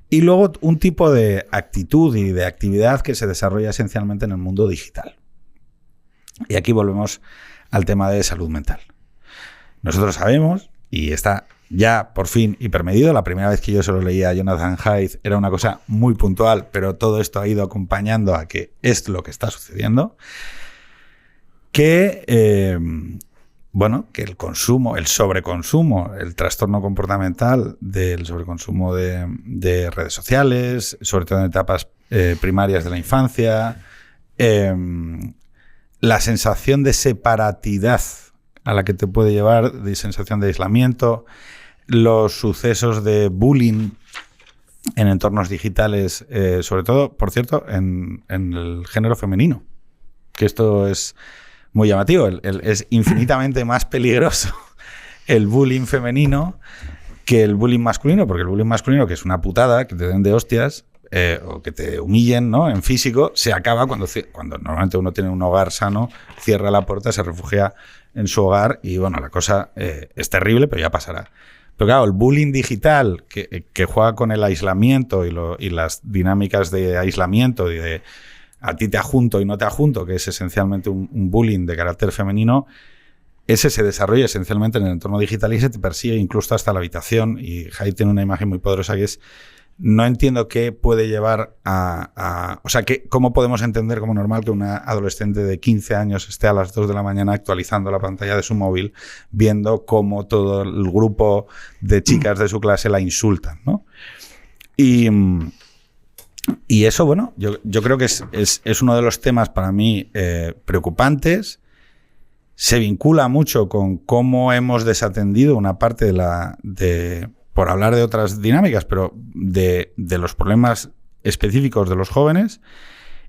Y luego un tipo de actitud y de actividad que se desarrolla esencialmente en el mundo digital. Y aquí volvemos al tema de salud mental. Nosotros sabemos, y está ya por fin hipermedido, la primera vez que yo se lo leía a Jonathan Haidt era una cosa muy puntual, pero todo esto ha ido acompañando a que es lo que está sucediendo, que que el consumo, el sobreconsumo, el trastorno comportamental del sobreconsumo de redes sociales, sobre todo en etapas primarias de la infancia, la sensación de separatidad a la que te puede llevar, de sensación de aislamiento, los sucesos de bullying en entornos digitales, sobre todo, por cierto, en el género femenino, que esto es muy llamativo. Es infinitamente más peligroso el bullying femenino que el bullying masculino, porque el bullying masculino, que es una putada, que te den de hostias o que te humillen, ¿no?, en físico, se acaba cuando normalmente uno tiene un hogar sano, cierra la puerta, se refugia en su hogar y, bueno, la cosa es terrible, pero ya pasará. Pero claro, el bullying digital que juega con el aislamiento y las dinámicas de aislamiento y de a ti te ajunto y no te ajunto, que es esencialmente un bullying de carácter femenino, ese se desarrolla esencialmente en el entorno digital y se te persigue incluso hasta la habitación. Y Jai tiene una imagen muy poderosa que es: no entiendo qué puede llevar o sea, cómo podemos entender como normal que una adolescente de 15 años esté a las 2 de la mañana actualizando la pantalla de su móvil, viendo cómo todo el grupo de chicas de su clase la insultan, ¿no? Y eso, bueno, yo creo que es uno de los temas para mí preocupantes. Se vincula mucho con cómo hemos desatendido una parte por hablar de otras dinámicas, pero de los problemas específicos de los jóvenes,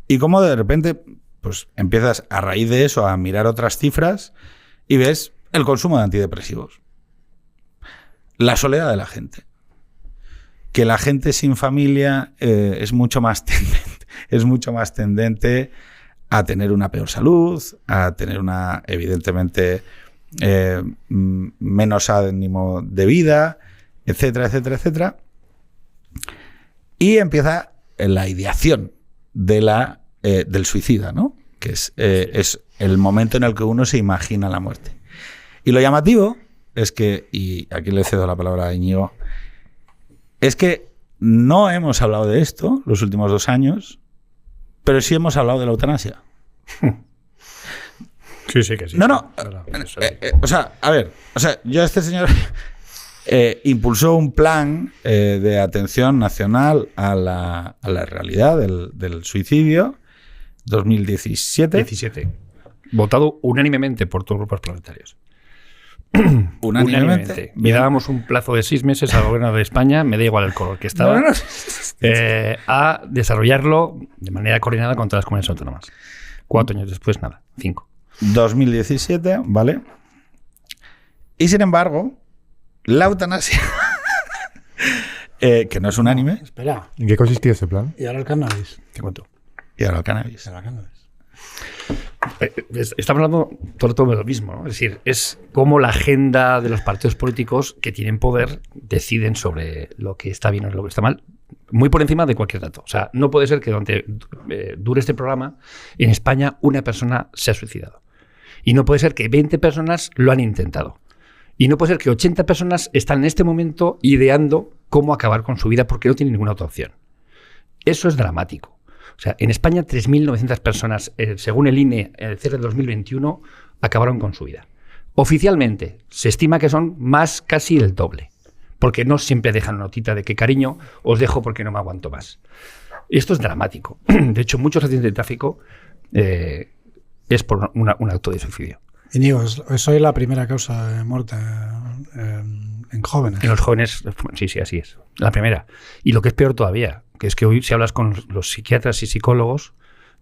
y cómo de repente pues empiezas a raíz de eso a mirar otras cifras y ves el consumo de antidepresivos, la soledad de la gente, que la gente sin familia es mucho más tendente a tener una peor salud, a tener evidentemente menos ánimo de vida, etcétera, etcétera, etcétera. Y empieza la ideación del suicida, ¿no? Que es el momento en el que uno se imagina la muerte. Y lo llamativo es que, y aquí le cedo la palabra a Íñigo, es que no hemos hablado de esto los últimos 2 años, pero sí hemos hablado de la eutanasia. Sí, sí que sí. No. O sea, a ver, yo este señor impulsó un plan de atención nacional a la realidad del suicidio, 2017. Votado unánimemente por todos los grupos parlamentarios. Unánimemente. Y dábamos un plazo de 6 meses al gobierno de España, me da igual el color que estaba, a desarrollarlo de manera coordinada con todas las comunidades autónomas. 4 años después, nada, 5. 2017, ¿vale? Y sin embargo, la eutanasia, que no es unánime. Espera. ¿En qué consistía ese plan? ¿Y ahora el cannabis? Te cuento. Y ahora el cannabis. Estamos hablando todo de lo mismo, ¿no? Es decir, es como la agenda de los partidos políticos que tienen poder deciden sobre lo que está bien o lo que está mal, muy por encima de cualquier dato. O sea, no puede ser que durante dure este programa, en España una persona se ha suicidado. Y no puede ser que 20 personas lo han intentado. Y no puede ser que 80 personas están en este momento ideando cómo acabar con su vida porque no tienen ninguna otra opción. Eso es dramático. O sea, en España 3.900 personas, según el INE, el cierre de 2021, acabaron con su vida. Oficialmente se estima que son más casi el doble, porque no siempre dejan una notita de que cariño, os dejo porque no me aguanto más. Esto es dramático. De hecho, muchos accidentes de tráfico es por un acto de suicidio. Íñigo, es hoy la primera causa de muerte en jóvenes. En los jóvenes, sí, así es. La primera. Y lo que es peor todavía, que es que hoy si hablas con los psiquiatras y psicólogos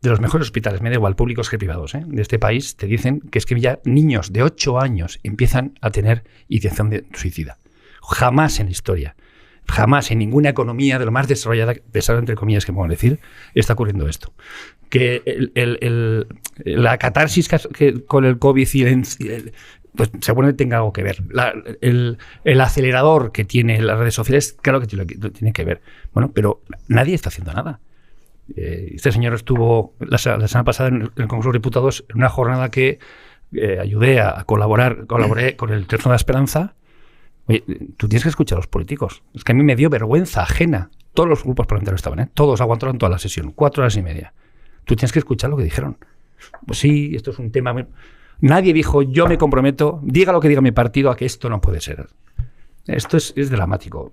de los mejores hospitales, me da igual, públicos que privados, de este país, te dicen que es que ya niños de 8 años empiezan a tener ideación de suicida. Jamás en la historia, jamás en ninguna economía de lo más desarrollada, entre comillas que podemos decir, está ocurriendo esto. Que la catarsis con el COVID pues seguramente tenga algo que ver. El acelerador que tiene las redes sociales, claro que tiene que ver. Bueno, pero nadie está haciendo nada. Este señor estuvo la semana pasada en el Congreso de Diputados en una jornada que ayudé a colaboré con el Teléfono de la Esperanza. Oye, tú tienes que escuchar a los políticos. Es que a mí me dio vergüenza ajena. Todos los grupos parlamentarios estaban, todos aguantaron toda la sesión, 4 horas y media. Tú tienes que escuchar lo que dijeron. Pues sí, esto es un tema... Nadie dijo, yo me comprometo, diga lo que diga mi partido, a que esto no puede ser. Esto es dramático.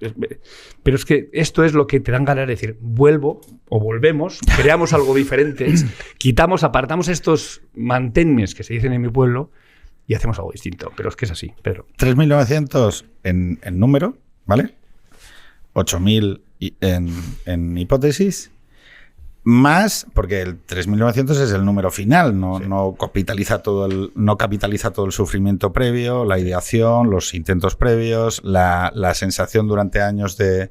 Pero es que esto es lo que te dan ganas de decir, vuelvo o volvemos, creamos algo diferente, apartamos estos mantenes que se dicen en mi pueblo y hacemos algo distinto. Pero es que es así, Pedro. 3.900 en número, ¿vale? 8.000 en hipótesis. Más, porque el 3.900 es el número final, no capitaliza todo el sufrimiento previo, la ideación, los intentos previos, la sensación durante años de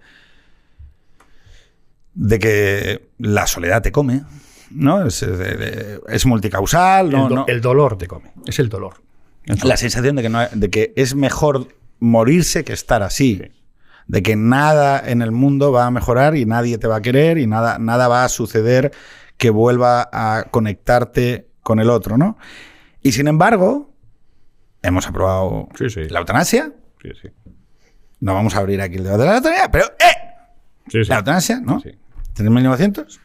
que la soledad te come, ¿no? Es multicausal. El dolor te come, es el dolor. La sensación de que es mejor morirse que estar así. Sí. De que nada en el mundo va a mejorar y nadie te va a querer y nada va a suceder que vuelva a conectarte con el otro, ¿no? Y sin embargo, hemos aprobado la eutanasia. Sí, sí. No vamos a abrir aquí el debate de la eutanasia, pero la eutanasia, ¿no? Sí. 3.900.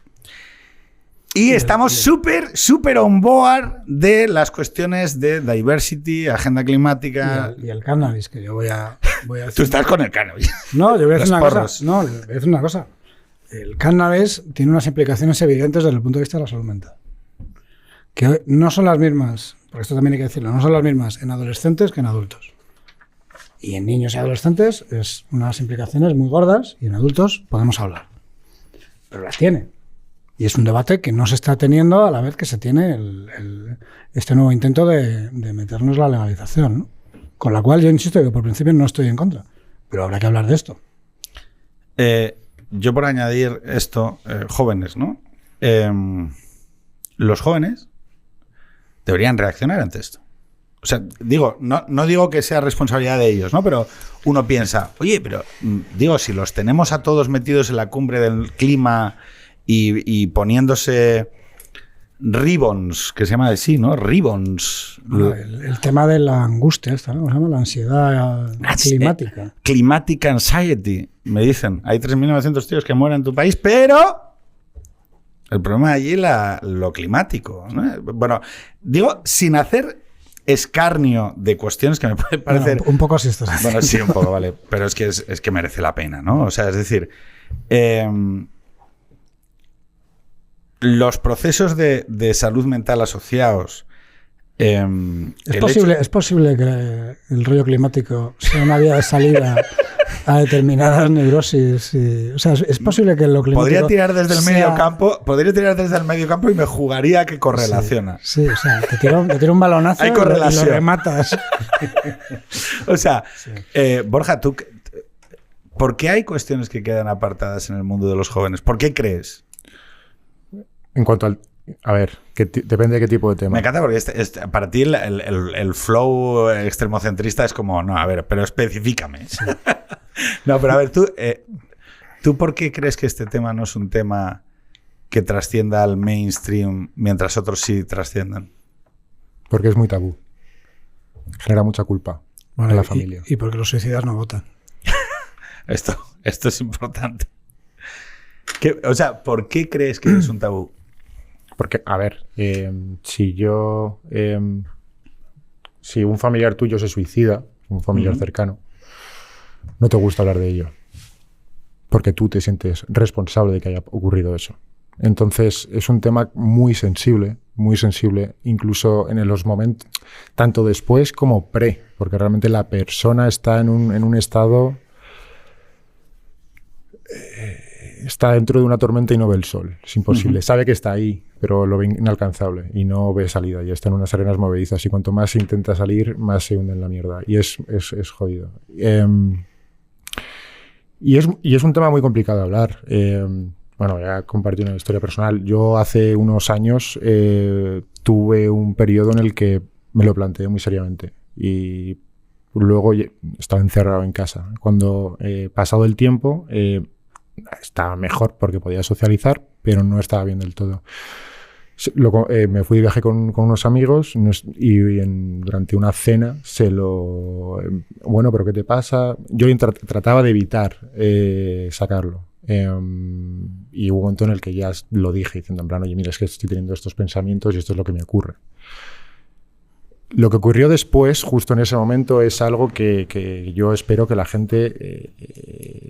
Y estamos súper on board de las cuestiones de diversity, agenda climática. Y el cannabis, que yo voy a decir. Tú estás con el cannabis. No, yo voy a decir una cosa. No, voy a decir una cosa. El cannabis tiene unas implicaciones evidentes desde el punto de vista de la salud mental. Que no son las mismas, porque esto también hay que decirlo, no son las mismas en adolescentes que en adultos. Y en niños y adolescentes es unas implicaciones muy gordas y en adultos podemos hablar. Pero las tiene. Y es un debate que no se está teniendo a la vez que se tiene este nuevo intento de meternos la legalización, ¿no? Con la cual yo insisto que por principio no estoy en contra, pero habrá que hablar de esto. Yo por añadir esto, jóvenes, ¿no? Los jóvenes deberían reaccionar ante esto. O sea, digo, no digo que sea responsabilidad de ellos, ¿no? Pero uno piensa, oye, pero digo, si los tenemos a todos metidos en la cumbre del clima y poniéndose ribbons, que se llama así, ¿no? Ribbons. El tema de la angustia esta, ¿no? ¿Cómo se llama? La ansiedad climática. Climatic anxiety, me dicen. Hay 3.900 tíos que mueren en tu país, pero el problema allí es lo climático, ¿no? Bueno, digo, sin hacer escarnio de cuestiones que me pueden parecer... Bueno, un poco así estás. Bueno, sí, un poco, vale. Pero es que merece la pena, ¿no? O sea, es decir... los procesos de salud mental asociados... ¿Es posible que el rollo climático sea una vía de salida a determinadas neurosis? O sea, ¿es posible que lo climático podría tirar desde el medio campo y me jugaría que correlaciona. Sí, o sea, te tiro un balonazo y lo rematas. O sea, sí. Borja, tú... ¿por qué hay cuestiones que quedan apartadas en el mundo de los jóvenes? ¿Por qué crees? En cuanto al... A ver, depende de qué tipo de tema. Me encanta porque para ti el flow extremocentrista es como, no, a ver, pero especifícame. Sí. No, pero a ver, ¿tú por qué crees que este tema no es un tema que trascienda al mainstream mientras otros sí trasciendan? Porque es muy tabú. Genera mucha culpa a la familia. Y porque los suicidas no votan. Esto es importante. O sea, ¿por qué crees que es un tabú? Porque, a ver, si un familiar tuyo se suicida, un familiar cercano, no te gusta hablar de ello. Porque tú te sientes responsable de que haya ocurrido eso. Entonces, es un tema muy sensible, incluso en los momentos, tanto después como pre, porque realmente la persona está en un estado... está dentro de una tormenta y no ve el sol. Es imposible. Sabe que está ahí, pero lo ve inalcanzable y no ve salida. Y está en unas arenas movedizas. Y cuanto más intenta salir, más se hunde en la mierda. Y es jodido. Y es un tema muy complicado de hablar. Bueno, voy a compartir una historia personal. Yo hace unos años tuve un periodo en el que me lo planteé muy seriamente. Y luego estaba encerrado en casa. Cuando pasado el tiempo... estaba mejor porque podía socializar, pero no estaba bien del todo. Me fui de viaje con unos amigos y durante una cena bueno, ¿pero qué te pasa? Yo trataba de evitar sacarlo. Y hubo un momento en el que ya lo dije, diciendo en plan, oye, mira, es que estoy teniendo estos pensamientos y esto es lo que me ocurre. Lo que ocurrió después, justo en ese momento, es algo que yo espero que la gente,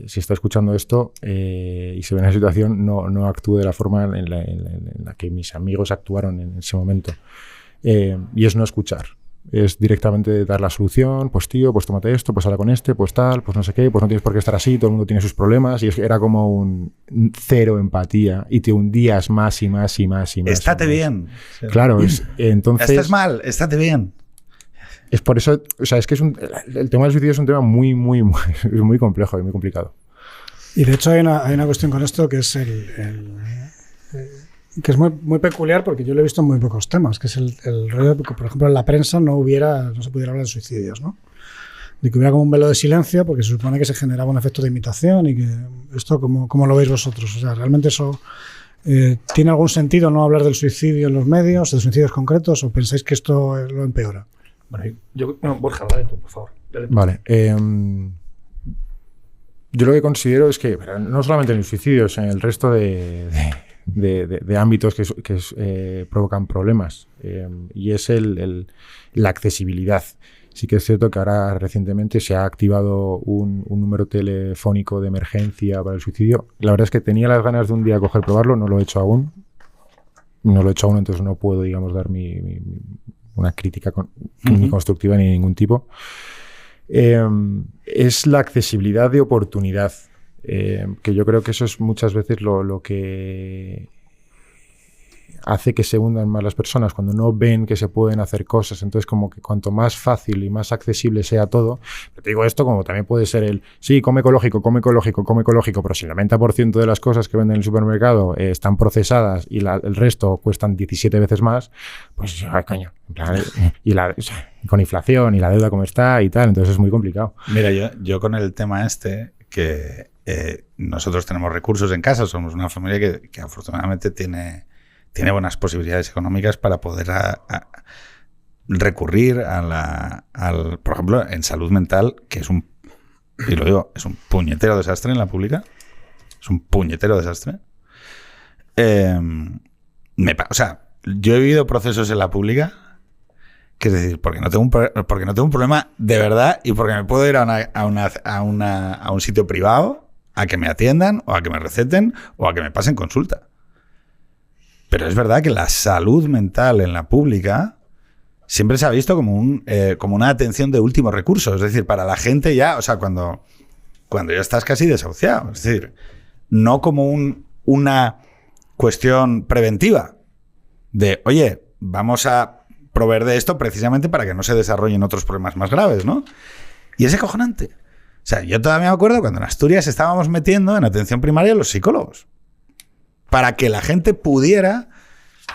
si está escuchando esto y se ve en la situación, no actúe de la forma en la que mis amigos actuaron en ese momento. Y es no escuchar. Es directamente dar la solución, pues tío, pues tómate esto, pues habla con este, pues tal, pues no sé qué, pues no tienes por qué estar así, todo el mundo tiene sus problemas, y era como un cero empatía, y te hundías más y más y más y más. Estate bien. Claro, entonces... Estás mal, estate bien. Es por eso, o sea, es que el tema del suicidio es un tema muy complejo y muy complicado. Y de hecho hay una cuestión con esto que es que es muy peculiar, porque yo lo he visto en muy pocos temas, que es el rollo de que, por ejemplo, en la prensa no se pudiera hablar de suicidios, ¿no? De que hubiera como un velo de silencio, porque se supone que se generaba un efecto de imitación, y que esto, ¿cómo lo veis vosotros? O sea, ¿realmente eso tiene algún sentido no hablar del suicidio en los medios, de suicidios concretos, o pensáis que esto lo empeora? Bueno, Borja, dale tú, por favor. Vale. Yo lo que considero es que, no solamente en el suicidio, sino en el resto de ámbitos que provocan problemas, y es la accesibilidad. Sí que es cierto que ahora recientemente se ha activado un número telefónico de emergencia para el suicidio. La verdad es que tenía las ganas de un día probarlo, no lo he hecho aún. Entonces no puedo, digamos, dar una crítica ni constructiva ni de ningún tipo. Es la accesibilidad de oportunidad, que yo creo que eso es muchas veces lo que hace que se hundan más las personas, cuando no ven que se pueden hacer cosas. Entonces, como que cuanto más fácil y más accesible sea todo, te digo esto como también puede ser sí, come ecológico, pero si el 90% de las cosas que venden en el supermercado están procesadas y el resto cuestan 17 veces más, pues coño, en plan, con inflación y la deuda como está y tal, entonces es muy complicado. Mira, yo con el tema que nosotros tenemos recursos en casa, somos una familia que afortunadamente tiene buenas posibilidades económicas para poder recurrir por ejemplo, en salud mental, que es y lo digo, es un puñetero desastre en la pública. Es un puñetero desastre. O sea, yo he vivido procesos en la pública, que es decir, porque no tengo un problema de verdad y porque me puedo ir a un sitio privado a que me atiendan o a que me receten o a que me pasen consulta. Pero es verdad que la salud mental en la pública siempre se ha visto como una atención de último recurso. Es decir, para la gente ya, o sea, cuando ya estás casi desahuciado. Es decir, no como una cuestión preventiva de, oye, vamos a proveer de esto precisamente para que no se desarrollen otros problemas más graves, ¿no? Y es acojonante. O sea, yo todavía me acuerdo cuando en Asturias estábamos metiendo en atención primaria a los psicólogos, para que la gente pudiera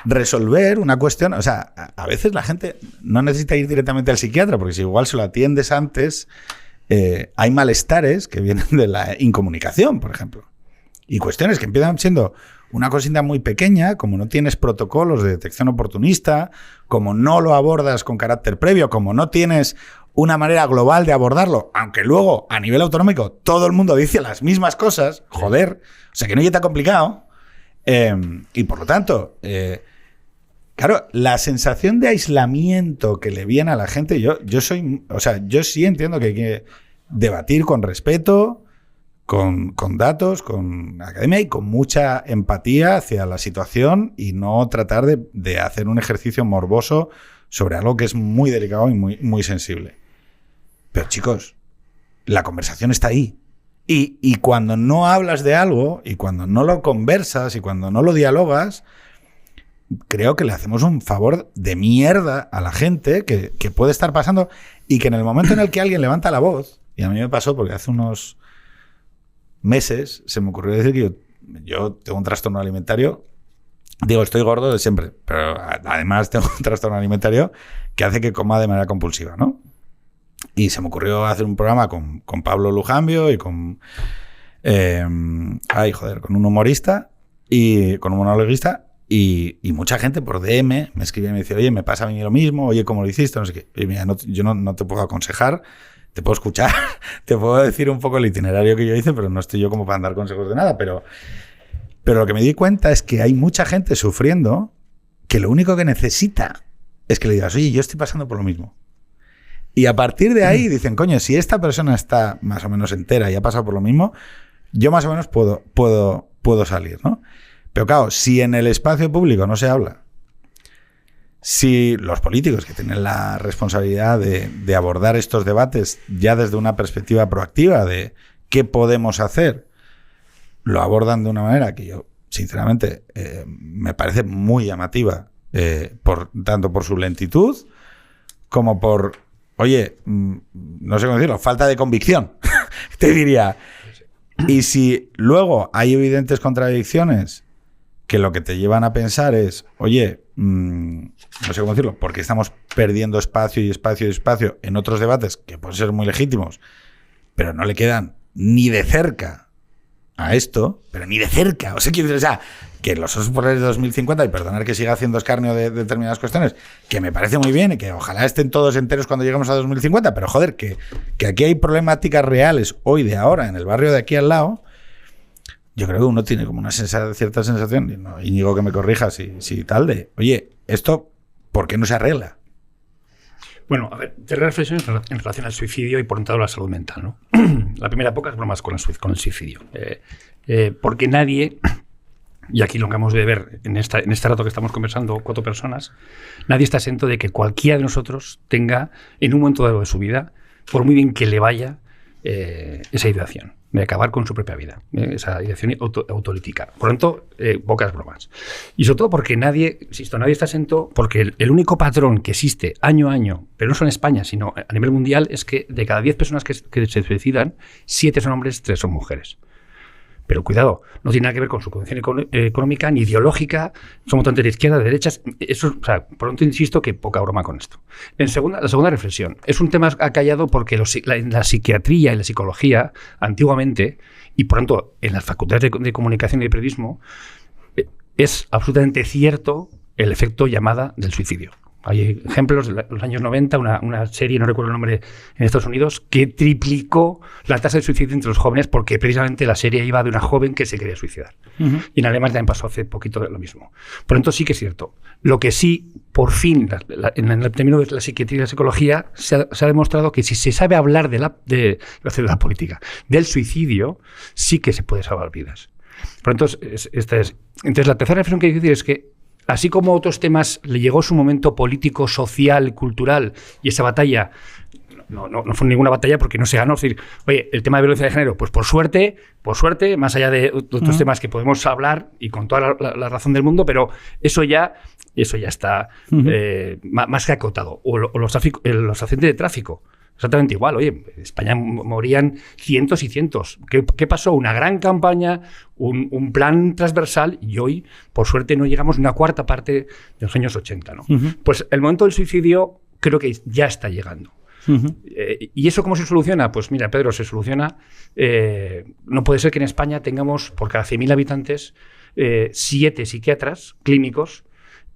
resolver una cuestión. O sea, a veces la gente no necesita ir directamente al psiquiatra, porque si igual se lo atiendes antes, hay malestares que vienen de la incomunicación, por ejemplo. Y cuestiones que empiezan siendo una cosita muy pequeña, como no tienes protocolos de detección oportunista, como no lo abordas con carácter previo, como no tienes una manera global de abordarlo, aunque luego a nivel autonómico todo el mundo dice las mismas cosas, joder, o sea que no ya está complicado. Y por lo tanto, claro, la sensación de aislamiento que le viene a la gente, yo sí entiendo que hay que debatir con respeto, con datos, con academia y con mucha empatía hacia la situación, y no tratar de hacer un ejercicio morboso sobre algo que es muy delicado y muy, muy sensible. Pero chicos, la conversación está ahí. Y cuando no hablas de algo, y cuando no lo conversas, y cuando no lo dialogas, creo que le hacemos un favor de mierda a la gente que puede estar pasando, y que en el momento en el que alguien levanta la voz, y a mí me pasó porque hace unos meses se me ocurrió decir que yo tengo un trastorno alimentario. Digo, estoy gordo de siempre, pero además tengo un trastorno alimentario que hace que coma de manera compulsiva, ¿no? Y se me ocurrió hacer un programa con Pablo Lujambio y con un humorista y con un monologuista, y mucha gente por DM me escribe y me dice, oye, me pasa a mí lo mismo, oye, ¿cómo lo hiciste? No sé qué. Y mira, yo no te puedo aconsejar, te puedo escuchar, te puedo decir un poco el itinerario que yo hice, pero no estoy yo como para dar consejos de nada. Pero lo que me di cuenta es que hay mucha gente sufriendo que lo único que necesita es que le digas, oye, yo estoy pasando por lo mismo. Y a partir de ahí dicen, coño, si esta persona está más o menos entera y ha pasado por lo mismo, yo más o menos puedo salir, ¿no? Pero claro, si en el espacio público no se habla, si los políticos que tienen la responsabilidad de abordar estos debates ya desde una perspectiva proactiva de qué podemos hacer, lo abordan de una manera que yo, sinceramente, me parece muy llamativa, tanto por su lentitud como por, oye, no sé cómo decirlo, falta de convicción, te diría. Y si luego hay evidentes contradicciones que lo que te llevan a pensar es, oye, no sé cómo decirlo, porque estamos perdiendo espacio y espacio y espacio en otros debates que pueden ser muy legítimos, pero no le quedan ni de cerca a esto, pero ni de cerca. O sea, que los osos polares de 2050, y perdonar que siga haciendo escarnio de determinadas cuestiones, que me parece muy bien y que ojalá estén todos enteros cuando lleguemos a 2050, pero joder, que aquí hay problemáticas reales hoy de ahora en el barrio de aquí al lado. Yo creo que uno tiene como una cierta sensación, y no, Íñigo, que me corrija si tal, de, oye, esto, ¿por qué no se arregla? Bueno, a ver, tres reflexiones en relación al suicidio y por un lado la salud mental, ¿no? La primera, pocas bromas con el suicidio. Porque nadie, y aquí lo acabamos de ver en este rato que estamos conversando 4 personas, nadie está exento de que cualquiera de nosotros tenga, en un momento dado de su vida, por muy bien que le vaya, esa ideación de acabar con su propia vida, esa ideación autolítica. Por lo tanto, pocas bromas. Y sobre todo porque nadie está exento, porque el único patrón que existe año a año, pero no solo en España, sino a nivel mundial, es que de cada 10 personas que se suicidan, 7 son hombres, 3 son mujeres. Pero cuidado, no tiene nada que ver con su condición económica ni ideológica, somos tanto de izquierda, de derechas. Eso, o sea, por lo tanto, insisto que poca broma con esto. La segunda reflexión. Es un tema acallado porque en la psiquiatría y la psicología, antiguamente, y por tanto en las facultades de comunicación y de periodismo, es absolutamente cierto el efecto llamada del suicidio. Hay ejemplos de los años 90, una serie, no recuerdo el nombre, en Estados Unidos, que triplicó la tasa de suicidio entre los jóvenes porque precisamente la serie iba de una joven que se quería suicidar. Y en Alemania también pasó hace poquito lo mismo. Por lo tanto, sí que es cierto. Lo que sí, por fin, en el término de la psiquiatría y la psicología, se ha demostrado que si se sabe hablar de la política, del suicidio, sí que se puede salvar vidas. Por lo tanto, entonces, la tercera reflexión que hay que decir es que así como a otros temas le llegó su momento político, social, cultural, y esa batalla no fue ninguna batalla porque no se ganó. Es decir, oye, el tema de violencia de género, pues por suerte, más allá de otros temas que podemos hablar y con toda la razón del mundo, pero eso ya está más que acotado. O los accidentes de tráfico. Exactamente igual. Oye, en España morían cientos y cientos. ¿Qué pasó? Una gran campaña, un plan transversal, y hoy, por suerte, no llegamos a una cuarta parte de los años 80, ¿no? Pues el momento del suicidio creo que ya está llegando. ¿Y eso cómo se soluciona? Pues mira, Pedro, se soluciona. No puede ser que en España tengamos, por cada 100.000 habitantes, 7 psiquiatras clínicos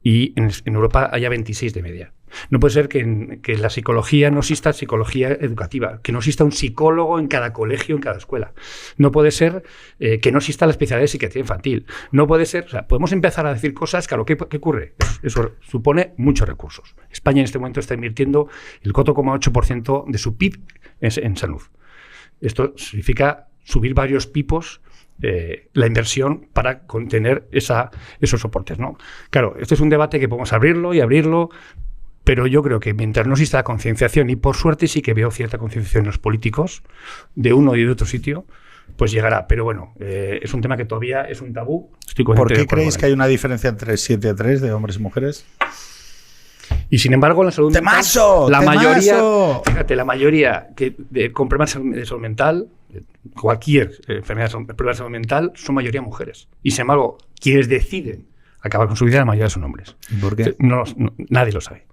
y en Europa haya 26 de media. No puede ser que en la psicología no exista psicología educativa, que no exista un psicólogo en cada colegio, en cada escuela. No puede ser que no exista la especialidad de psiquiatría infantil. No puede ser, o sea, podemos empezar a decir cosas, claro, ¿qué ocurre? Eso supone muchos recursos. España en este momento está invirtiendo el 4,8% de su PIB en salud. Esto significa subir varios pipos la inversión para contener esos soportes, ¿no? Claro, este es un debate que podemos abrirlo, pero yo creo que mientras no exista la concienciación, y por suerte sí que veo cierta concienciación en los políticos, de uno y de otro sitio, pues llegará. Pero bueno, es un tema que todavía es un tabú. ¿Por qué creéis que hay una diferencia entre 7-3 de hombres y mujeres? Y sin embargo, en la salud mental, la mayoría con problemas de salud mental, cualquier enfermedad de salud mental, son mayoría mujeres. Y sin embargo, quienes deciden acabar con su vida, la mayoría son hombres. ¿Por qué? Nadie lo sabe.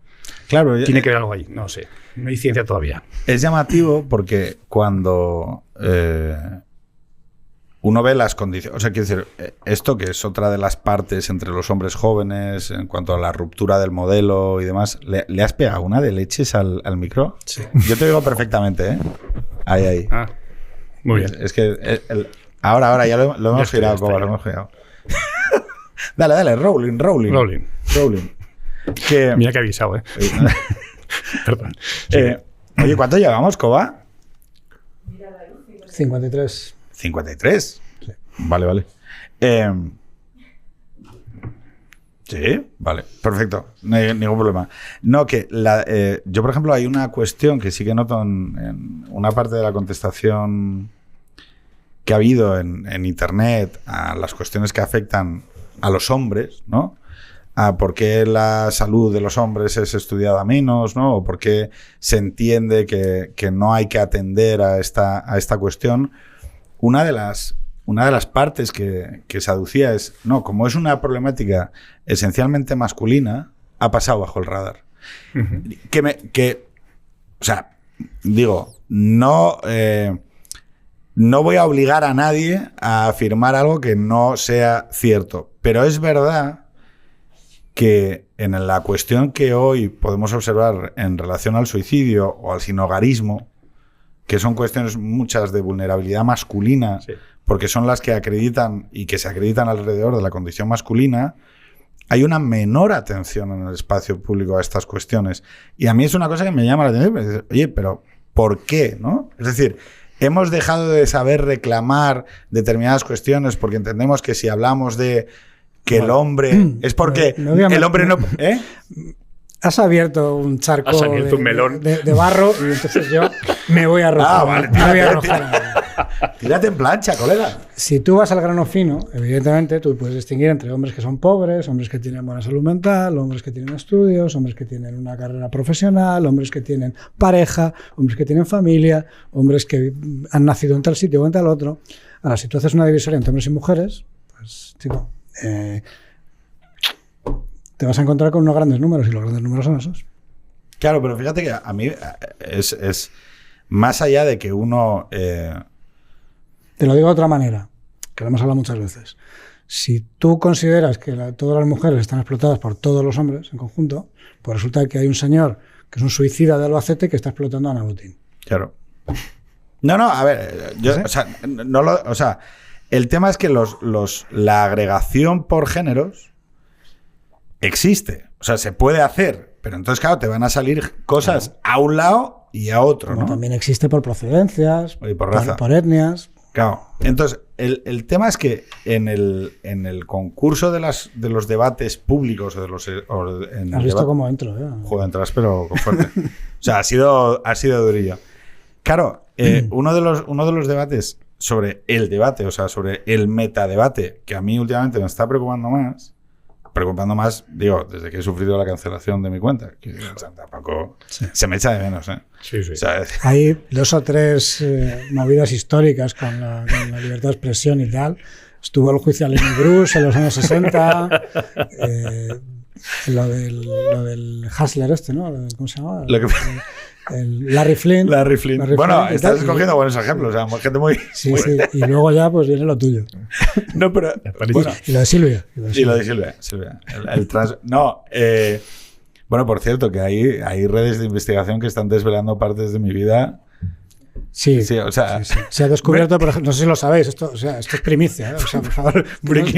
Claro, tiene que ver algo ahí, no sé. No hay ciencia todavía. Es llamativo porque cuando uno ve las condiciones, o sea, quiero decir, esto que es otra de las partes entre los hombres jóvenes en cuanto a la ruptura del modelo y demás, ¿le has pegado una de leches al micro? Sí. Yo te digo perfectamente, ¿eh? Ahí. Ah, muy bien. Es que ahora ya lo hemos girado, Coba, lo hemos girado. Dale, rolling. Mira que he avisado, Perdón. Oye, ¿cuánto llevamos, Coba? 53. 53. Sí. Vale. Sí, vale, perfecto, no hay ningún problema. No, que yo, por ejemplo, hay una cuestión que sí que noto en una parte de la contestación que ha habido en Internet a las cuestiones que afectan a los hombres, ¿no? A por qué la salud de los hombres es estudiada menos, ¿no? O por qué se entiende que no hay que atender a esta cuestión. Una de las partes que se aducía es, no, como es una problemática esencialmente masculina, ha pasado bajo el radar. Uh-huh. O sea, digo, no voy a obligar a nadie a afirmar algo que no sea cierto, pero es verdad que en la cuestión que hoy podemos observar en relación al suicidio o al sinhogarismo, que son cuestiones muchas de vulnerabilidad masculina, sí, porque son las que acreditan y que se acreditan alrededor de la condición masculina, hay una menor atención en el espacio público a estas cuestiones. Y a mí es una cosa que me llama la atención. Oye, pero ¿por qué? ¿No? Es decir, hemos dejado de saber reclamar determinadas cuestiones porque entendemos que si hablamos de que el hombre... es porque el hombre no... ¿eh? Has abierto un charco, un melón de barro y entonces yo me voy a arrojar. Vale, tírate en plancha, colega. Si tú vas al grano fino, evidentemente tú puedes distinguir entre hombres que son pobres, hombres que tienen buena salud mental, hombres que tienen estudios, hombres que tienen una carrera profesional, hombres que tienen pareja, hombres que tienen familia, hombres que han nacido en tal sitio o en tal otro. Ahora, si tú haces una divisoria entre hombres y mujeres, pues, chico, te vas a encontrar con unos grandes números y los grandes números son esos. Claro, pero fíjate que a mí es más allá de que uno... Te lo digo de otra manera, que lo hemos hablado muchas veces. Si tú consideras que todas las mujeres están explotadas por todos los hombres en conjunto, pues resulta que hay un señor que es un suicida de Albacete que está explotando a Ana Botín. Claro. No, a ver, yo, ¿sí? O sea, el tema es que la agregación por géneros existe. O sea, se puede hacer, pero entonces, claro, te van a salir cosas a un lado y a otro, ¿no? También existe por procedencias, y por raza, por etnias. Claro. Entonces, el tema es que en el concurso de los debates públicos ¿Has visto cómo entro? Joder, entras pero con fuerte. O sea, ha sido durillo. Claro, uno de los debates sobre el debate, o sea, sobre el metadebate, que a mí últimamente me está preocupando más, digo, desde que he sufrido la cancelación de mi cuenta, que o sea, tampoco se me echa de menos, ¿eh? Sí. O sea, hay 2 o 3 movidas históricas con la libertad de expresión y tal. Estuvo el juicio a Lenny Bruce en los años 60, lo del Hustler ¿no? ¿Cómo se llama? El Larry Flynn. Bueno, estás escogiendo buenos ejemplos, o sea, gente muy... Sí. Y luego ya pues viene lo tuyo. No, pero... Bueno, y lo de Silvia. Y lo de Silvia. Bueno, por cierto, que hay redes de investigación que están desvelando partes de mi vida. Sí, o sea... Sí. Se ha descubierto, por ejemplo, no sé si lo sabéis, esto es primicia, ¿eh? O sea, por favor,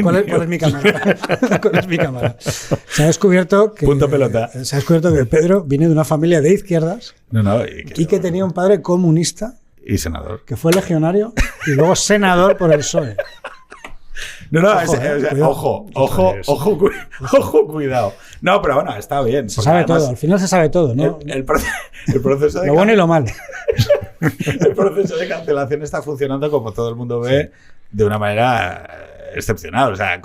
¿cuál es mi cámara? ¿Cuál es mi cámara? Se ha descubierto que... Punto pelota. Se ha descubierto que Pedro viene de una familia de izquierdas y que tenía un padre comunista y senador. Que fue legionario y luego senador por el PSOE. Ojo, cuidado. No, pero bueno, está bien. Se sabe todo, al final se sabe todo, ¿no? El proceso de lo bueno y lo malo. El proceso de cancelación está funcionando, como todo el mundo ve, de una manera excepcional. O sea,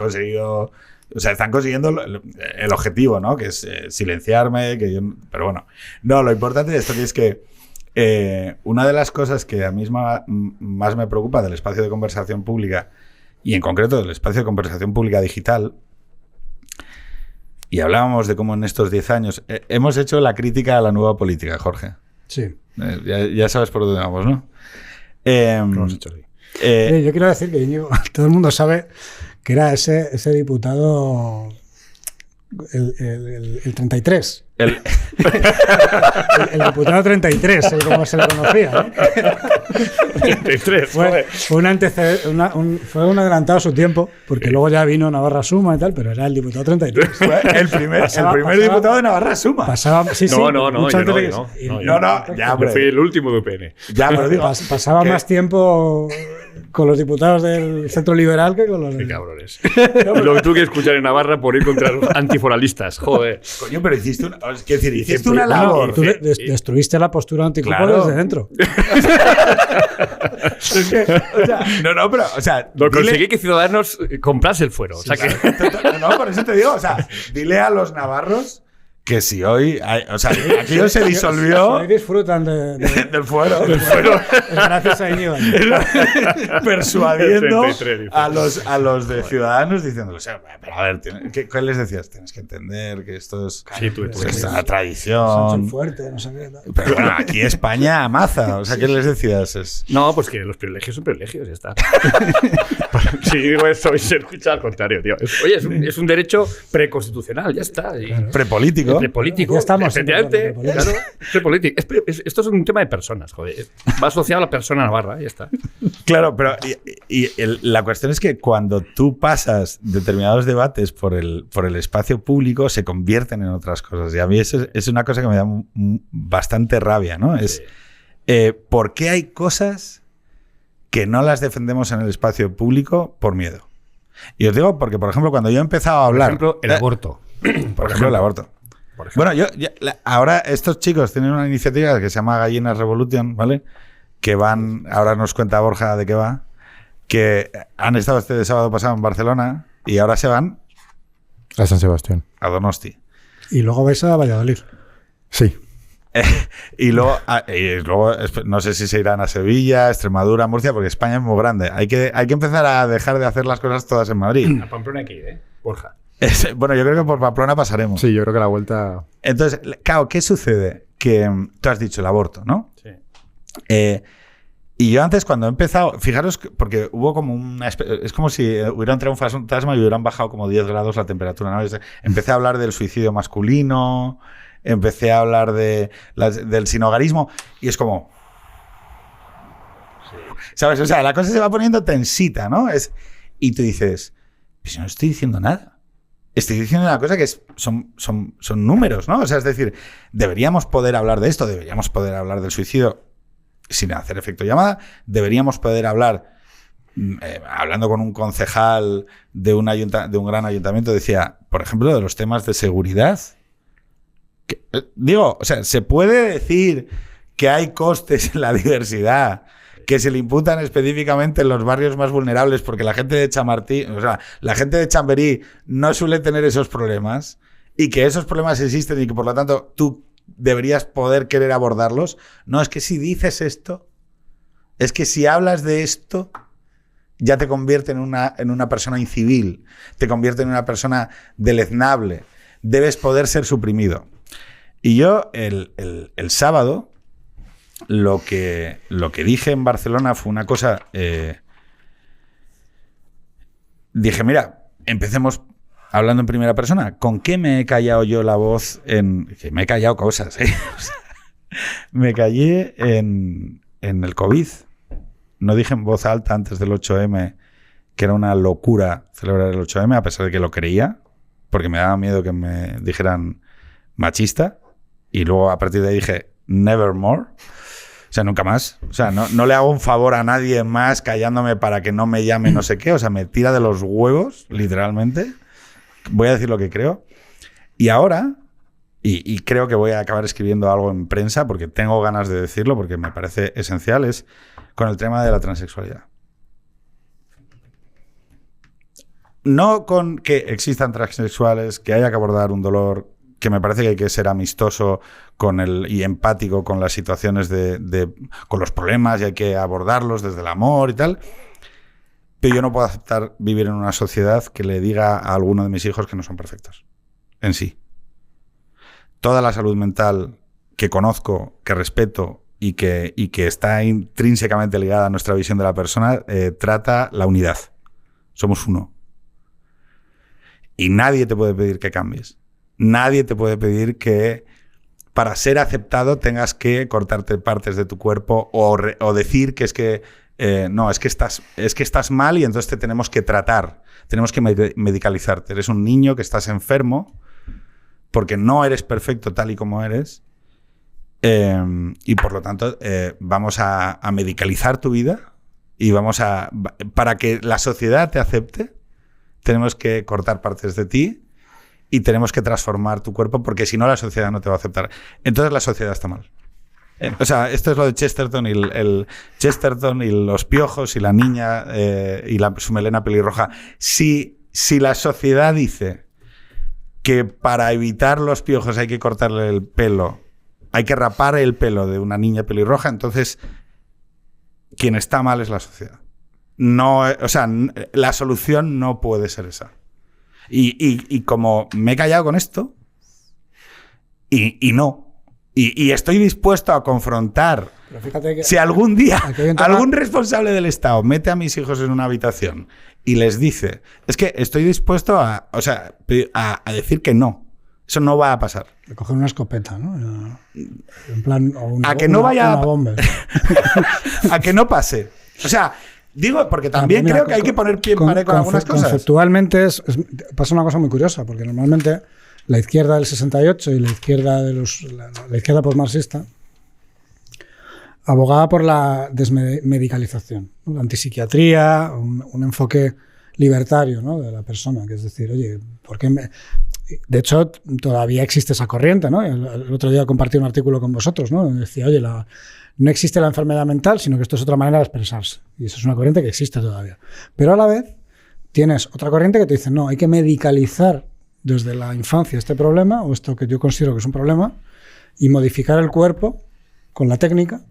están consiguiendo el objetivo, ¿no? Que es silenciarme, pero bueno. No, lo importante de esto es que una de las cosas que a mí más me preocupa del espacio de conversación pública, y en concreto del espacio de conversación pública digital, y hablábamos de cómo en estos 10 años hemos hecho la crítica a la nueva política, Jorge. Sí. Ya sabes por dónde vamos, ¿no? Lo hemos hecho, sí. Yo quiero decir que Íñigo, todo el mundo sabe que era ese diputado el 33. El diputado 33, como se le conocía, ¿no? 83, joder. Fue un adelantado a su tiempo, porque luego ya vino Navarra Suma y tal, pero era el diputado 33. Fue el primer diputado de Navarra Suma. Pasaba, sí, No, mucha yo gente no. Ya, Yo hombre. fui el último de UPN. Ya, pero digo, pasaba más tiempo con los diputados del Centro Liberal que con los Qué del... cabrones. Lo que tuve que escuchar en Navarra por ir contra los antiforalistas. Joder. coño, pero hiciste una labor. Tú destruiste la postura anticupo Claro. desde dentro. Es que, o sea, pero, o sea, Lo dile- conseguí que Ciudadanos comprase el fuero. O sea que... No, por eso te digo, o sea, dile a los navarros que si hoy, o sea, aquello se disolvió Hoy disfrutan del fuero, es gracias a Íñigo. persuadiendo 33, dice. a los de Ciudadanos diciéndoles, o sea, pero a ver, ¿qué les decías? Tienes que entender que esto es Sí, tú. pues, esta Sánchez tradición. fuerte, no sé qué. Tal. Pero bueno, aquí España amaza, o sea, ¿qué les decías? No, pues que los privilegios son privilegios, ya está. Si digo eso y se escucha al contrario, tío. Oye, es un derecho preconstitucional, ya está. Y Prepolítico. prepolítico. Ya estamos. Efectivamente. Prepolítico. Claro, prepolítico. Esto es un tema de personas, joder. Va asociado a la persona navarra, ya está. Claro, pero la cuestión es que cuando tú pasas determinados debates por el espacio público, se convierten en otras cosas. Y a mí eso es una cosa que me da bastante rabia, ¿no? Es ¿por qué hay cosas que no las defendemos en el espacio público por miedo? Y os digo porque, por ejemplo, cuando yo he empezado a hablar... Por ejemplo, el aborto. Por ejemplo, el aborto. Bueno, ahora estos chicos tienen una iniciativa que se llama Gallinas Revolution, ¿vale? Que van, ahora nos cuenta Borja de qué va, que han estado este sábado pasado en Barcelona y ahora se van A San Sebastián. a Donosti. Y luego vais a Valladolid. Sí. Y luego no sé si se irán a Sevilla, Extremadura, Murcia, porque España es muy grande. Hay que empezar a dejar de hacer las cosas todas en Madrid. A Pamplona hay que ir, ¿eh? Borja. Bueno, yo creo que por Pamplona pasaremos. Sí, yo creo que la vuelta... Entonces, claro, ¿qué sucede? Que tú has dicho el aborto, ¿no? Sí. Y yo antes, cuando he empezado, fijaros, porque hubo como es como si hubiera entrado un fantasma y hubieran bajado como 10 grados la temperatura, ¿no? Empecé a hablar del suicidio masculino, empecé a hablar del sinhogarismo, y es como... ¿Sabes? O sea, la cosa se va poniendo tensita, ¿no? Y tú dices, pues yo no estoy diciendo nada. Estoy diciendo una cosa que son números, ¿no? O sea, es decir, deberíamos poder hablar de esto, deberíamos poder hablar del suicidio sin hacer efecto llamada, deberíamos poder hablar, hablando con un concejal de un gran ayuntamiento, decía, por ejemplo, de los temas de seguridad. Digo, o sea, se puede decir que hay costes en la diversidad que se le imputan específicamente en los barrios más vulnerables, porque la gente de Chamartín, o sea, la gente de Chamberí no suele tener esos problemas, y que esos problemas existen y que por lo tanto tú deberías poder querer abordarlos. No, es que si dices esto, es que si hablas de esto, ya te convierte en una persona incivil, te convierte en una persona deleznable, debes poder ser suprimido. Y yo el sábado lo que dije en Barcelona fue una cosa... dije, mira, empecemos hablando en primera persona. ¿Con qué me he callado yo la voz que me he callado cosas, ¿eh? O sea, me callé en el COVID. No dije en voz alta antes del 8M que era una locura celebrar el 8M, a pesar de que lo creía, porque me daba miedo que me dijeran machista. Y luego a partir de ahí dije, nevermore. O sea, nunca más. O sea, no le hago un favor a nadie más callándome para que no me llame no sé qué. O sea, me tira de los huevos, literalmente. Voy a decir lo que creo. Y ahora, y creo que voy a acabar escribiendo algo en prensa, porque tengo ganas de decirlo, porque me parece esencial, es con el tema de la transexualidad. No con que existan transexuales, que haya que abordar un dolor, que me parece que hay que ser amistoso y empático con las situaciones con los problemas, y hay que abordarlos desde el amor y tal. Pero yo no puedo aceptar vivir en una sociedad que le diga a alguno de mis hijos que no son perfectos en sí. Toda la salud mental que conozco, que respeto y que está intrínsecamente ligada a nuestra visión de la persona, trata la unidad. Somos uno. Y nadie te puede pedir que cambies. Nadie te puede pedir que para ser aceptado tengas que cortarte partes de tu cuerpo o decir que es que no, es que estás mal y entonces te tenemos que tratar, tenemos que medicalizarte. Eres un niño que estás enfermo porque no eres perfecto tal y como eres y por lo tanto vamos a medicalizar tu vida y para que la sociedad te acepte, tenemos que cortar partes de ti y tenemos que transformar tu cuerpo porque si no la sociedad no te va a aceptar. Entonces la sociedad está mal. O sea, esto es lo de Chesterton y Chesterton y los piojos y la niña y su melena pelirroja. Si la sociedad dice que para evitar los piojos hay que cortarle el pelo, hay que rapar el pelo de una niña pelirroja, entonces quien está mal es la sociedad. No, o sea, la solución no puede ser esa. Y como me he callado con esto, y no. Y estoy dispuesto a confrontar. Pero fíjate que si algún día algún responsable del Estado mete a mis hijos en una habitación y les dice, es que estoy dispuesto a decir que no. Eso no va a pasar. Coger una escopeta, ¿no? En plan, o a que no vaya una bomba. A que no pase. O sea, digo, porque también creo que hay que poner pie en pared con algunas cosas. Conceptualmente pasa una cosa muy curiosa, porque normalmente la izquierda del 68 y la izquierda postmarxista abogaba por la desmedicalización, ¿no? La antipsiquiatría, un enfoque libertario, ¿no? De la persona, que es decir, oye, ¿por qué De hecho, todavía existe esa corriente, ¿no? El otro día compartí un artículo con vosotros, ¿no? Decía, oye, no existe la enfermedad mental, sino que esto es otra manera de expresarse. Y eso es una corriente que existe todavía. Pero a la vez tienes otra corriente que te dice, no, hay que medicalizar desde la infancia este problema, o esto que yo considero que es un problema, y modificar el cuerpo con la técnica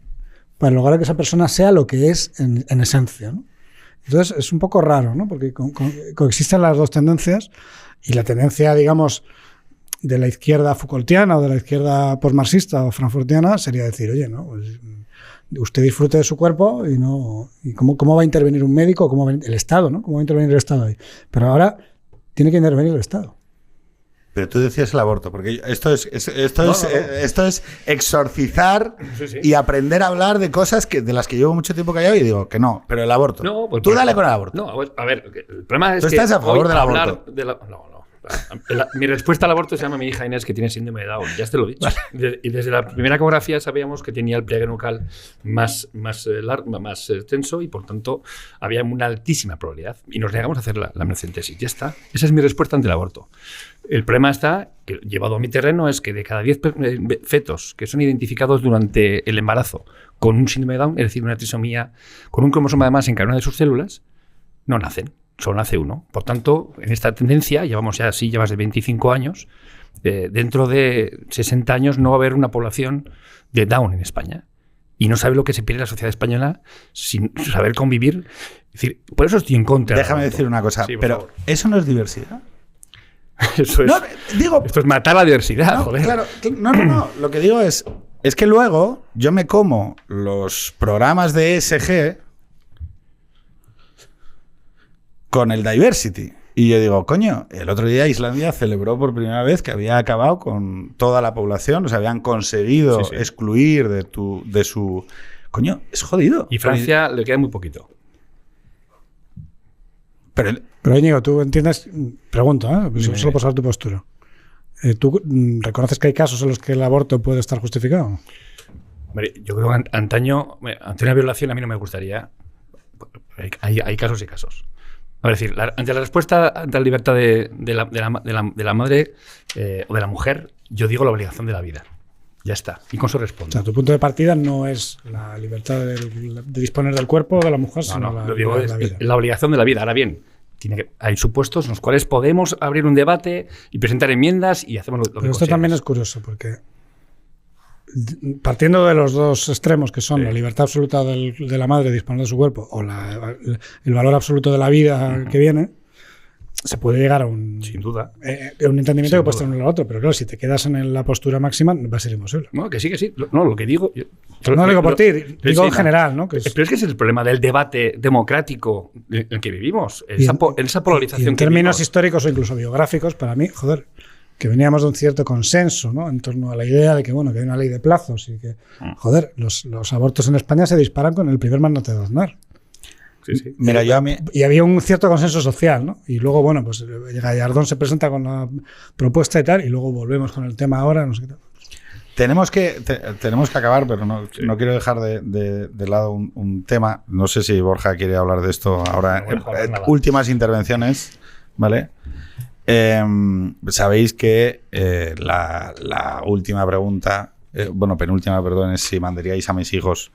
para lograr que esa persona sea lo que es en esencia, ¿no? Entonces es un poco raro, ¿no? Porque coexisten las dos tendencias y la tendencia, digamos, de la izquierda Foucaultiana o de la izquierda postmarxista o frankfurtiana sería decir, oye, ¿no? Pues usted disfrute de su cuerpo y cómo va a intervenir un médico, el Estado, ¿no? ¿Cómo va a intervenir el Estado ahí? Pero ahora tiene que intervenir el Estado. Pero tú decías el aborto, porque esto es exorcizar y aprender a hablar de cosas de las que llevo mucho tiempo callado y digo que no, pero el aborto. No, pues tú dale con el aborto. No, a ver, el problema es ¿tú estás a favor del aborto? No. Mi respuesta al aborto se llama mi hija Inés, que tiene síndrome de Down, ya te lo he dicho. Y desde la primera ecografía sabíamos que tenía el pliegue nucal más extenso y por tanto había una altísima probabilidad. Y nos negamos a hacer la amniocentesis. Ya está. Esa es mi respuesta ante el aborto. El problema está, que llevado a mi terreno, es que de cada 10 fetos que son identificados durante el embarazo con un síndrome de Down, es decir, una trisomía, con un cromosoma de más en cada una de sus células, no nacen. Solo nace uno. Por tanto, en esta tendencia, llevamos ya así, ya más de 25 años, dentro de 60 años no va a haber una población de Down en España. Y no sabe lo que se pierde la sociedad española sin saber convivir. Es decir, por eso estoy en contra. Déjame decir una cosa, sí, pero favor. ¿Eso no es diversidad? Eso es, esto es matar la diversidad, no, joder. Claro, no. Lo que digo es que luego yo me como los programas de ESG con el diversity. Y yo digo, coño, el otro día Islandia celebró por primera vez que había acabado con toda la población, o sea, habían conseguido excluir de su... Coño, es jodido. Y Francia le queda muy poquito. Pero Íñigo, tú entiendes, pregunto, solo por saber tu postura. ¿Tú reconoces que hay casos en los que el aborto puede estar justificado? Hombre, yo creo que antaño, ante una violación a mí no me gustaría. Hay casos y casos. Es decir, ante la respuesta ante la libertad de la madre o de la mujer, yo digo la obligación de la vida. Ya está. Y con eso respondo. O sea, tu punto de partida no es la libertad de disponer del cuerpo de la mujer, sino la libertad de la vida. La obligación de la vida. Ahora bien, hay supuestos en los cuales podemos abrir un debate y presentar enmiendas y hacemos lo que Pero esto también es curioso, porque partiendo de los dos extremos, que son la libertad absoluta de la madre de disponer de su cuerpo o el valor absoluto de la vida que viene, se puede llegar a un... Sin duda. Un entendimiento que puede estar uno al otro, pero claro, si te quedas en la postura máxima va a ser imposible. No, que sí. No, lo que digo... No lo digo por ti, digo en general, ¿no? Pero es que ese es el problema del debate democrático en el que vivimos, esa polarización. Y en términos históricos o incluso biográficos, para mí, joder, que veníamos de un cierto consenso, ¿no? En torno a la idea de que, bueno, que hay una ley de plazos y que, joder, los abortos en España se disparan con el primer mandato de Aznar. Sí. Mira, Y había un cierto consenso social, ¿no? Y luego, bueno, pues Gallardón se presenta con la propuesta y tal, y luego volvemos con el tema ahora, no sé qué tal. Tenemos que acabar, pero no quiero dejar de lado un tema. No sé si Borja quiere hablar de esto ahora. Últimas intervenciones, ¿vale? Sabéis que la última pregunta, penúltima, perdón, es si mandaríais a mis hijos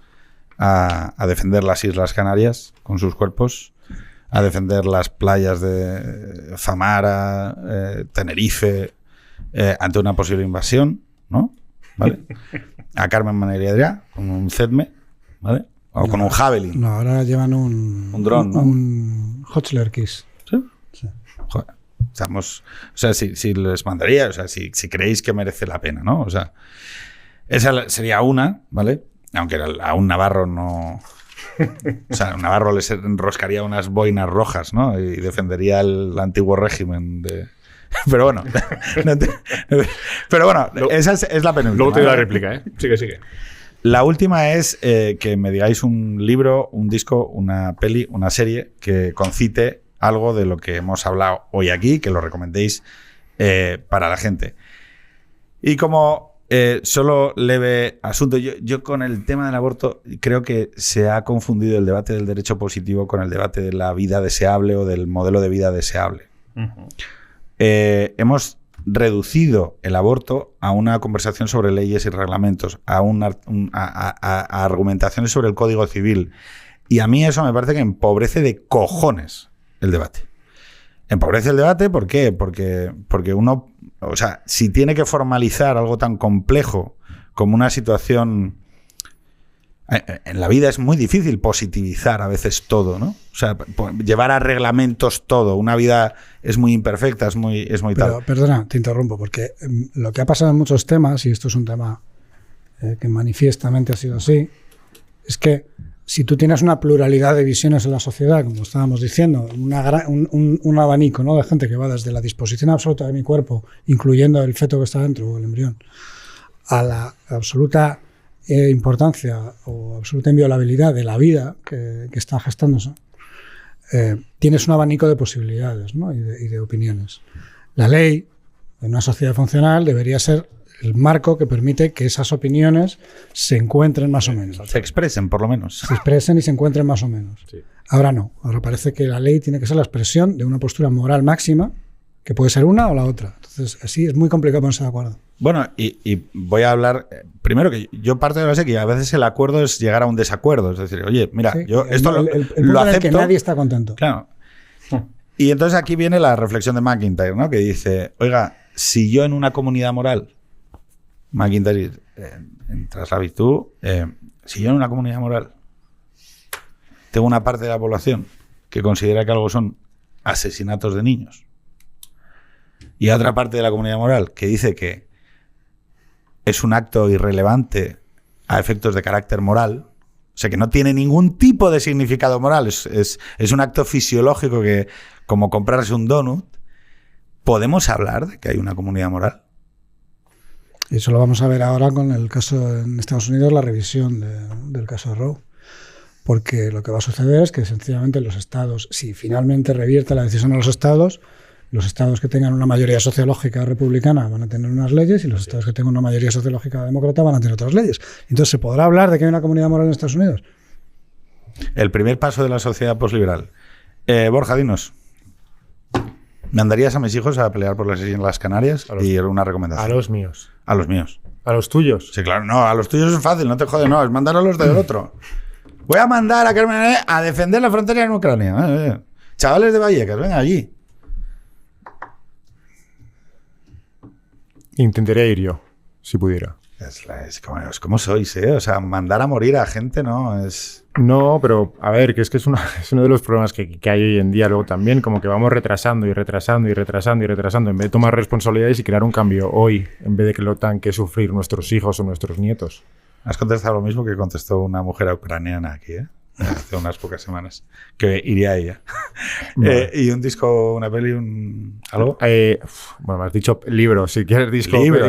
a defender las Islas Canarias con sus cuerpos, a defender las playas de Famara, Tenerife, ante una posible invasión, ¿no? ¿Vale? A Carmen Maneriadrià con un CEDME, ¿vale? O con un Javelin. No, ahora llevan un dron, ¿no? Un Hotchler Kiss. ¿Sí? Sí. Joder. Si les mandaría, o sea, si creéis que merece la pena, ¿no? O sea, esa sería una, ¿vale? Aunque a un navarro no... O sea, un navarro les enroscaría unas boinas rojas, ¿no? Y defendería el antiguo régimen de... Pero bueno, esa es la penúltima. Luego te doy la réplica, ¿eh? Sigue. La última es que me digáis un libro, un disco, una peli, una serie que concite algo de lo que hemos hablado hoy aquí, que lo recomendéis para la gente. Y como solo leve asunto, yo con el tema del aborto creo que se ha confundido el debate del derecho positivo con el debate de la vida deseable o del modelo de vida deseable. Uh-huh. Hemos reducido el aborto a una conversación sobre leyes y reglamentos, a argumentaciones sobre el Código Civil. Y a mí eso me parece que empobrece de cojones el debate. Empobrece el debate, ¿por qué? Porque uno, o sea, si tiene que formalizar algo tan complejo como una situación... En la vida es muy difícil positivizar a veces todo, ¿no? O sea, llevar a reglamentos todo. Una vida es muy imperfecta, es muy tal. Perdona, te interrumpo, porque lo que ha pasado en muchos temas, y esto es un tema que manifiestamente ha sido así, es que si tú tienes una pluralidad de visiones en la sociedad, como estábamos diciendo, un abanico, ¿no?, de gente que va desde la disposición absoluta de mi cuerpo, incluyendo el feto que está dentro o el embrión, a la absoluta importancia o absoluta inviolabilidad de la vida que está gestándose, tienes un abanico de posibilidades, ¿no?, y de opiniones. La ley, en una sociedad funcional, debería ser el marco que permite que esas opiniones se encuentren más o menos. Se expresen, por lo menos. Se expresen y se encuentren más o menos. Sí. Ahora no. Ahora parece que la ley tiene que ser la expresión de una postura moral máxima, que puede ser una o la otra. Entonces, así es muy complicado ponerse de acuerdo. Bueno, y voy a hablar... Primero, que yo parto de la base que a veces el acuerdo es llegar a un desacuerdo. Es decir, oye, mira, sí, yo esto lo acepto... En el que nadie está contento. Claro. Y entonces aquí viene la reflexión de McIntyre, ¿no?, que dice, oiga, si yo en una comunidad moral... McIntyre, tras la virtud, si yo en una comunidad moral tengo una parte de la población que considera que algo son asesinatos de niños y otra parte de la comunidad moral que dice que es un acto irrelevante a efectos de carácter moral, o sea que no tiene ningún tipo de significado moral, es un acto fisiológico que, como comprarse un donut, ¿podemos hablar de que hay una comunidad moral? Eso lo vamos a ver ahora con el caso en Estados Unidos, la revisión del caso de Roe. Porque lo que va a suceder es que sencillamente los estados, si finalmente revierte la decisión a los estados que tengan una mayoría sociológica republicana van a tener unas leyes y los estados que tengan una mayoría sociológica demócrata van a tener otras leyes. Entonces, ¿se podrá hablar de que hay una comunidad moral en Estados Unidos? El primer paso de la sociedad posliberal. Borja, dinos. ¿Mandarías a mis hijos a pelear por las Islas Canarias? Y una recomendación. A los míos. A los míos. ¿A los tuyos? Sí, claro. No, a los tuyos es fácil, no te jode, no. Es mandar a los del otro. Voy a mandar a Carmen a defender la frontera en Ucrania. Chavales de Vallecas, venga allí. Intentaría ir yo, si pudiera. Es como sois, ¿eh? O sea, mandar a morir a gente no es... No, pero a ver, que es uno de los problemas que hay hoy en día luego también, como que vamos retrasando, en vez de tomar responsabilidades y crear un cambio hoy, en vez de que lo tengan que sufrir nuestros hijos o nuestros nietos. Has contestado lo mismo que contestó una mujer ucraniana aquí, ¿eh? hace unas pocas semanas, que iría a ella. Vale. ¿Y un disco, una peli, algo? Bueno, me has dicho libro. Si quieres disco, Libro.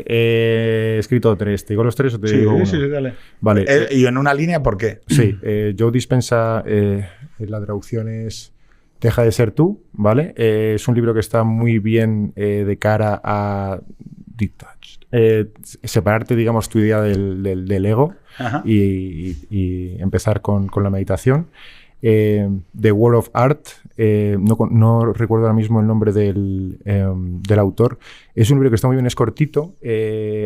He escrito 3. ¿Te digo los 3 o te digo uno? Sí, dale. Vale. ¿Y en una línea por qué? Sí, Joe Dispenza, la traducción es Deja de ser tú, ¿vale? Es un libro que está muy bien de cara a separarte, digamos, tu idea del ego y empezar con la meditación. The World of Art, no recuerdo ahora mismo el nombre del autor. Es un libro que está muy bien, es cortito.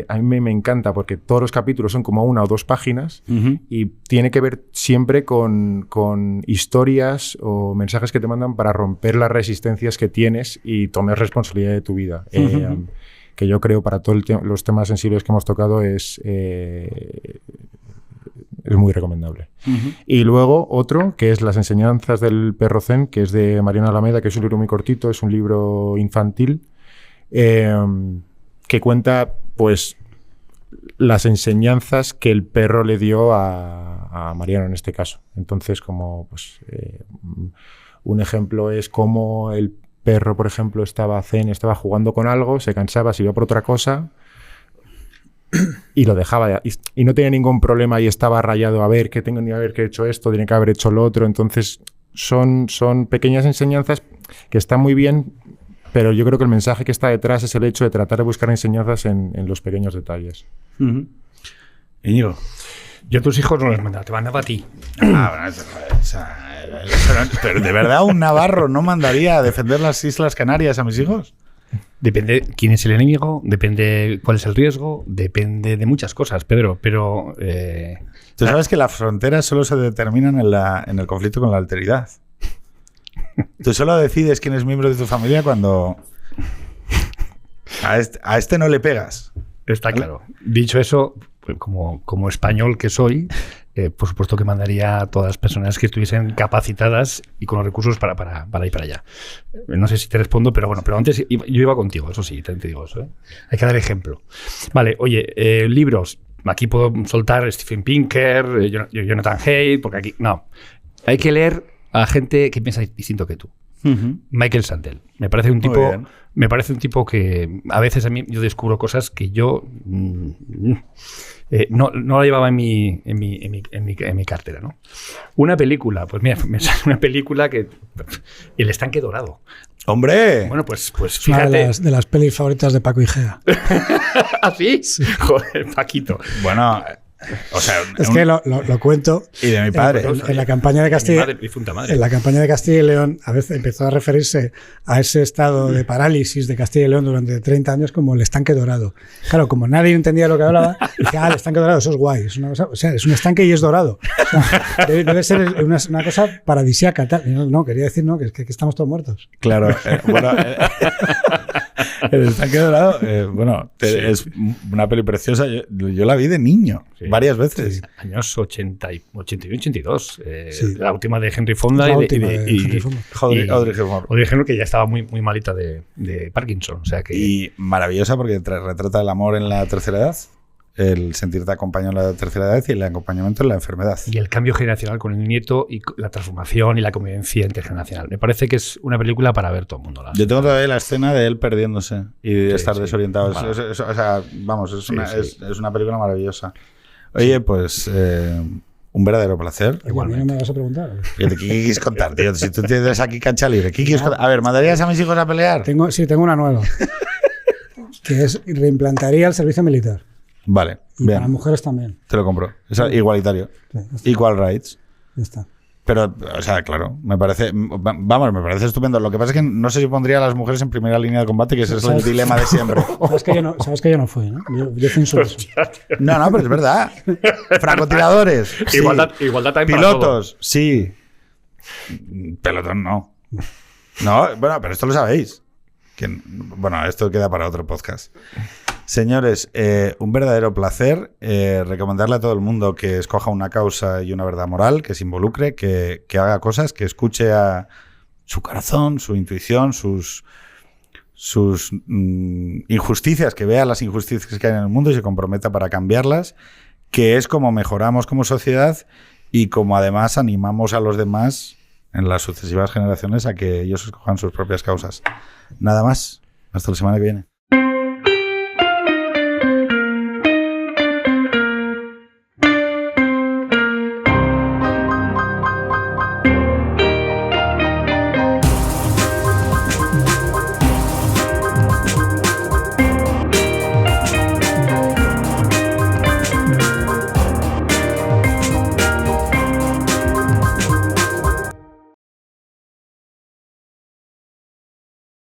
A mí me encanta porque todos los capítulos son como 1 o 2 páginas y tiene que ver siempre con historias o mensajes que te mandan para romper las resistencias que tienes y tomar responsabilidad de tu vida. Que yo creo para todos los temas sensibles que hemos tocado es muy recomendable. Y luego otro, que es Las enseñanzas del perro zen, que es de Mariana Alameda, que es un libro muy cortito, es un libro infantil, que cuenta pues las enseñanzas que el perro le dio a Mariano en este caso. Entonces, como pues un ejemplo es cómo el perro, por ejemplo, estaba jugando con algo, se cansaba, se iba por otra cosa y lo dejaba y no tenía ningún problema y estaba rayado, a ver, que tengo ni haber que he hecho esto, tiene que haber hecho lo otro. Entonces son pequeñas enseñanzas que están muy bien, pero yo creo que el mensaje que está detrás es el hecho de tratar de buscar enseñanzas en los pequeños detalles. Íñigo. Yo a tus hijos no les mandaba, te mandaba a ti. Pero de verdad un navarro no mandaría a defender las Islas Canarias a mis hijos. Depende quién es el enemigo, depende cuál es el riesgo, depende de muchas cosas, Pedro, pero... Tú sabes que las fronteras solo se determinan en el conflicto con la alteridad. Tú solo decides quién es miembro de tu familia cuando a este no le pegas. Está claro. Dicho eso, pues como español que soy, por supuesto que mandaría a todas las personas que estuviesen capacitadas y con los recursos para ir para allá. No sé si te respondo, pero bueno, pero antes yo iba contigo, eso sí, te digo eso. Hay que dar ejemplo. Vale, oye, libros. Aquí puedo soltar Steven Pinker, Jonathan Haidt, porque aquí... No, hay que leer a gente que piensa distinto que tú. Michael Sandel. Me parece un tipo que a veces a mí yo descubro cosas que yo no la llevaba en mi cartera, ¿no? Una película, pues mira, me sale una película que El estanque dorado. ¡Hombre! Bueno, pues Una fíjate. de las pelis favoritas de Paco Igea. ¿Ah, sí? Joder, Paquito. Bueno, o sea... Es que lo cuento. Y de mi padre. En la campaña de Castilla, Madre. en la campaña de Castilla y León, a veces empezó a referirse a ese estado de parálisis de Castilla y León durante 30 años como el estanque dorado. Claro, como nadie entendía lo que hablaba, dije, el estanque dorado, eso es guay. Es una cosa, o sea, es un estanque y es dorado. O sea, debe ser una cosa paradisíaca. Tal. No, quería decir, no, que estamos todos muertos. Claro. Bueno, el estanque dorado, es una peli preciosa. Yo la vi de niño. Sí. Varias veces. Sí. Años 80 y 81, 82. Sí. La última de Henry Fonda Henry Fonda. Audrey Hepburn, que ya estaba muy, muy malita de Parkinson. O sea que... Y maravillosa porque retrata el amor en la tercera edad, el sentirte acompañado en la tercera edad y el acompañamiento en la enfermedad. Y el cambio generacional con el nieto y la transformación y la convivencia intergeneracional. Me parece que es una película para ver todo el mundo. Yo tengo todavía la escena de él perdiéndose y de estar desorientado. Vale. O sea, vamos, es una película maravillosa. Oye, pues un verdadero placer. Igual, ¿a mí no me vas a preguntar? ¿Qué quieres contar, tío? Si tú tienes aquí cancha libre, ¿qué quieres contar? A ver, ¿mandarías a mis hijos a pelear? Tengo una nueva. Que es reimplantaría el servicio militar. Vale, y bien. Para mujeres también. Te lo compro. Es igualitario. Sí, Equal rights. Ya está. Pero, o sea, claro, me parece estupendo. Lo que pasa es que no sé si pondría a las mujeres en primera línea de combate, que ese es el dilema de siempre. Sabes que yo no fui, ¿no? Yo censuro eso. No, pero es verdad. Francotiradores. Sí. Igualdad también. Pilotos, sí. Pelotón, no. No, bueno, pero esto lo sabéis. Bueno, esto queda para otro podcast. Señores, un verdadero placer recomendarle a todo el mundo que escoja una causa y una verdad moral, que se involucre, que haga cosas, que escuche a su corazón, su intuición, sus injusticias, que vea las injusticias que hay en el mundo y se comprometa para cambiarlas, que es como mejoramos como sociedad y como además animamos a los demás en las sucesivas generaciones a que ellos escojan sus propias causas. Nada más. Hasta la semana que viene.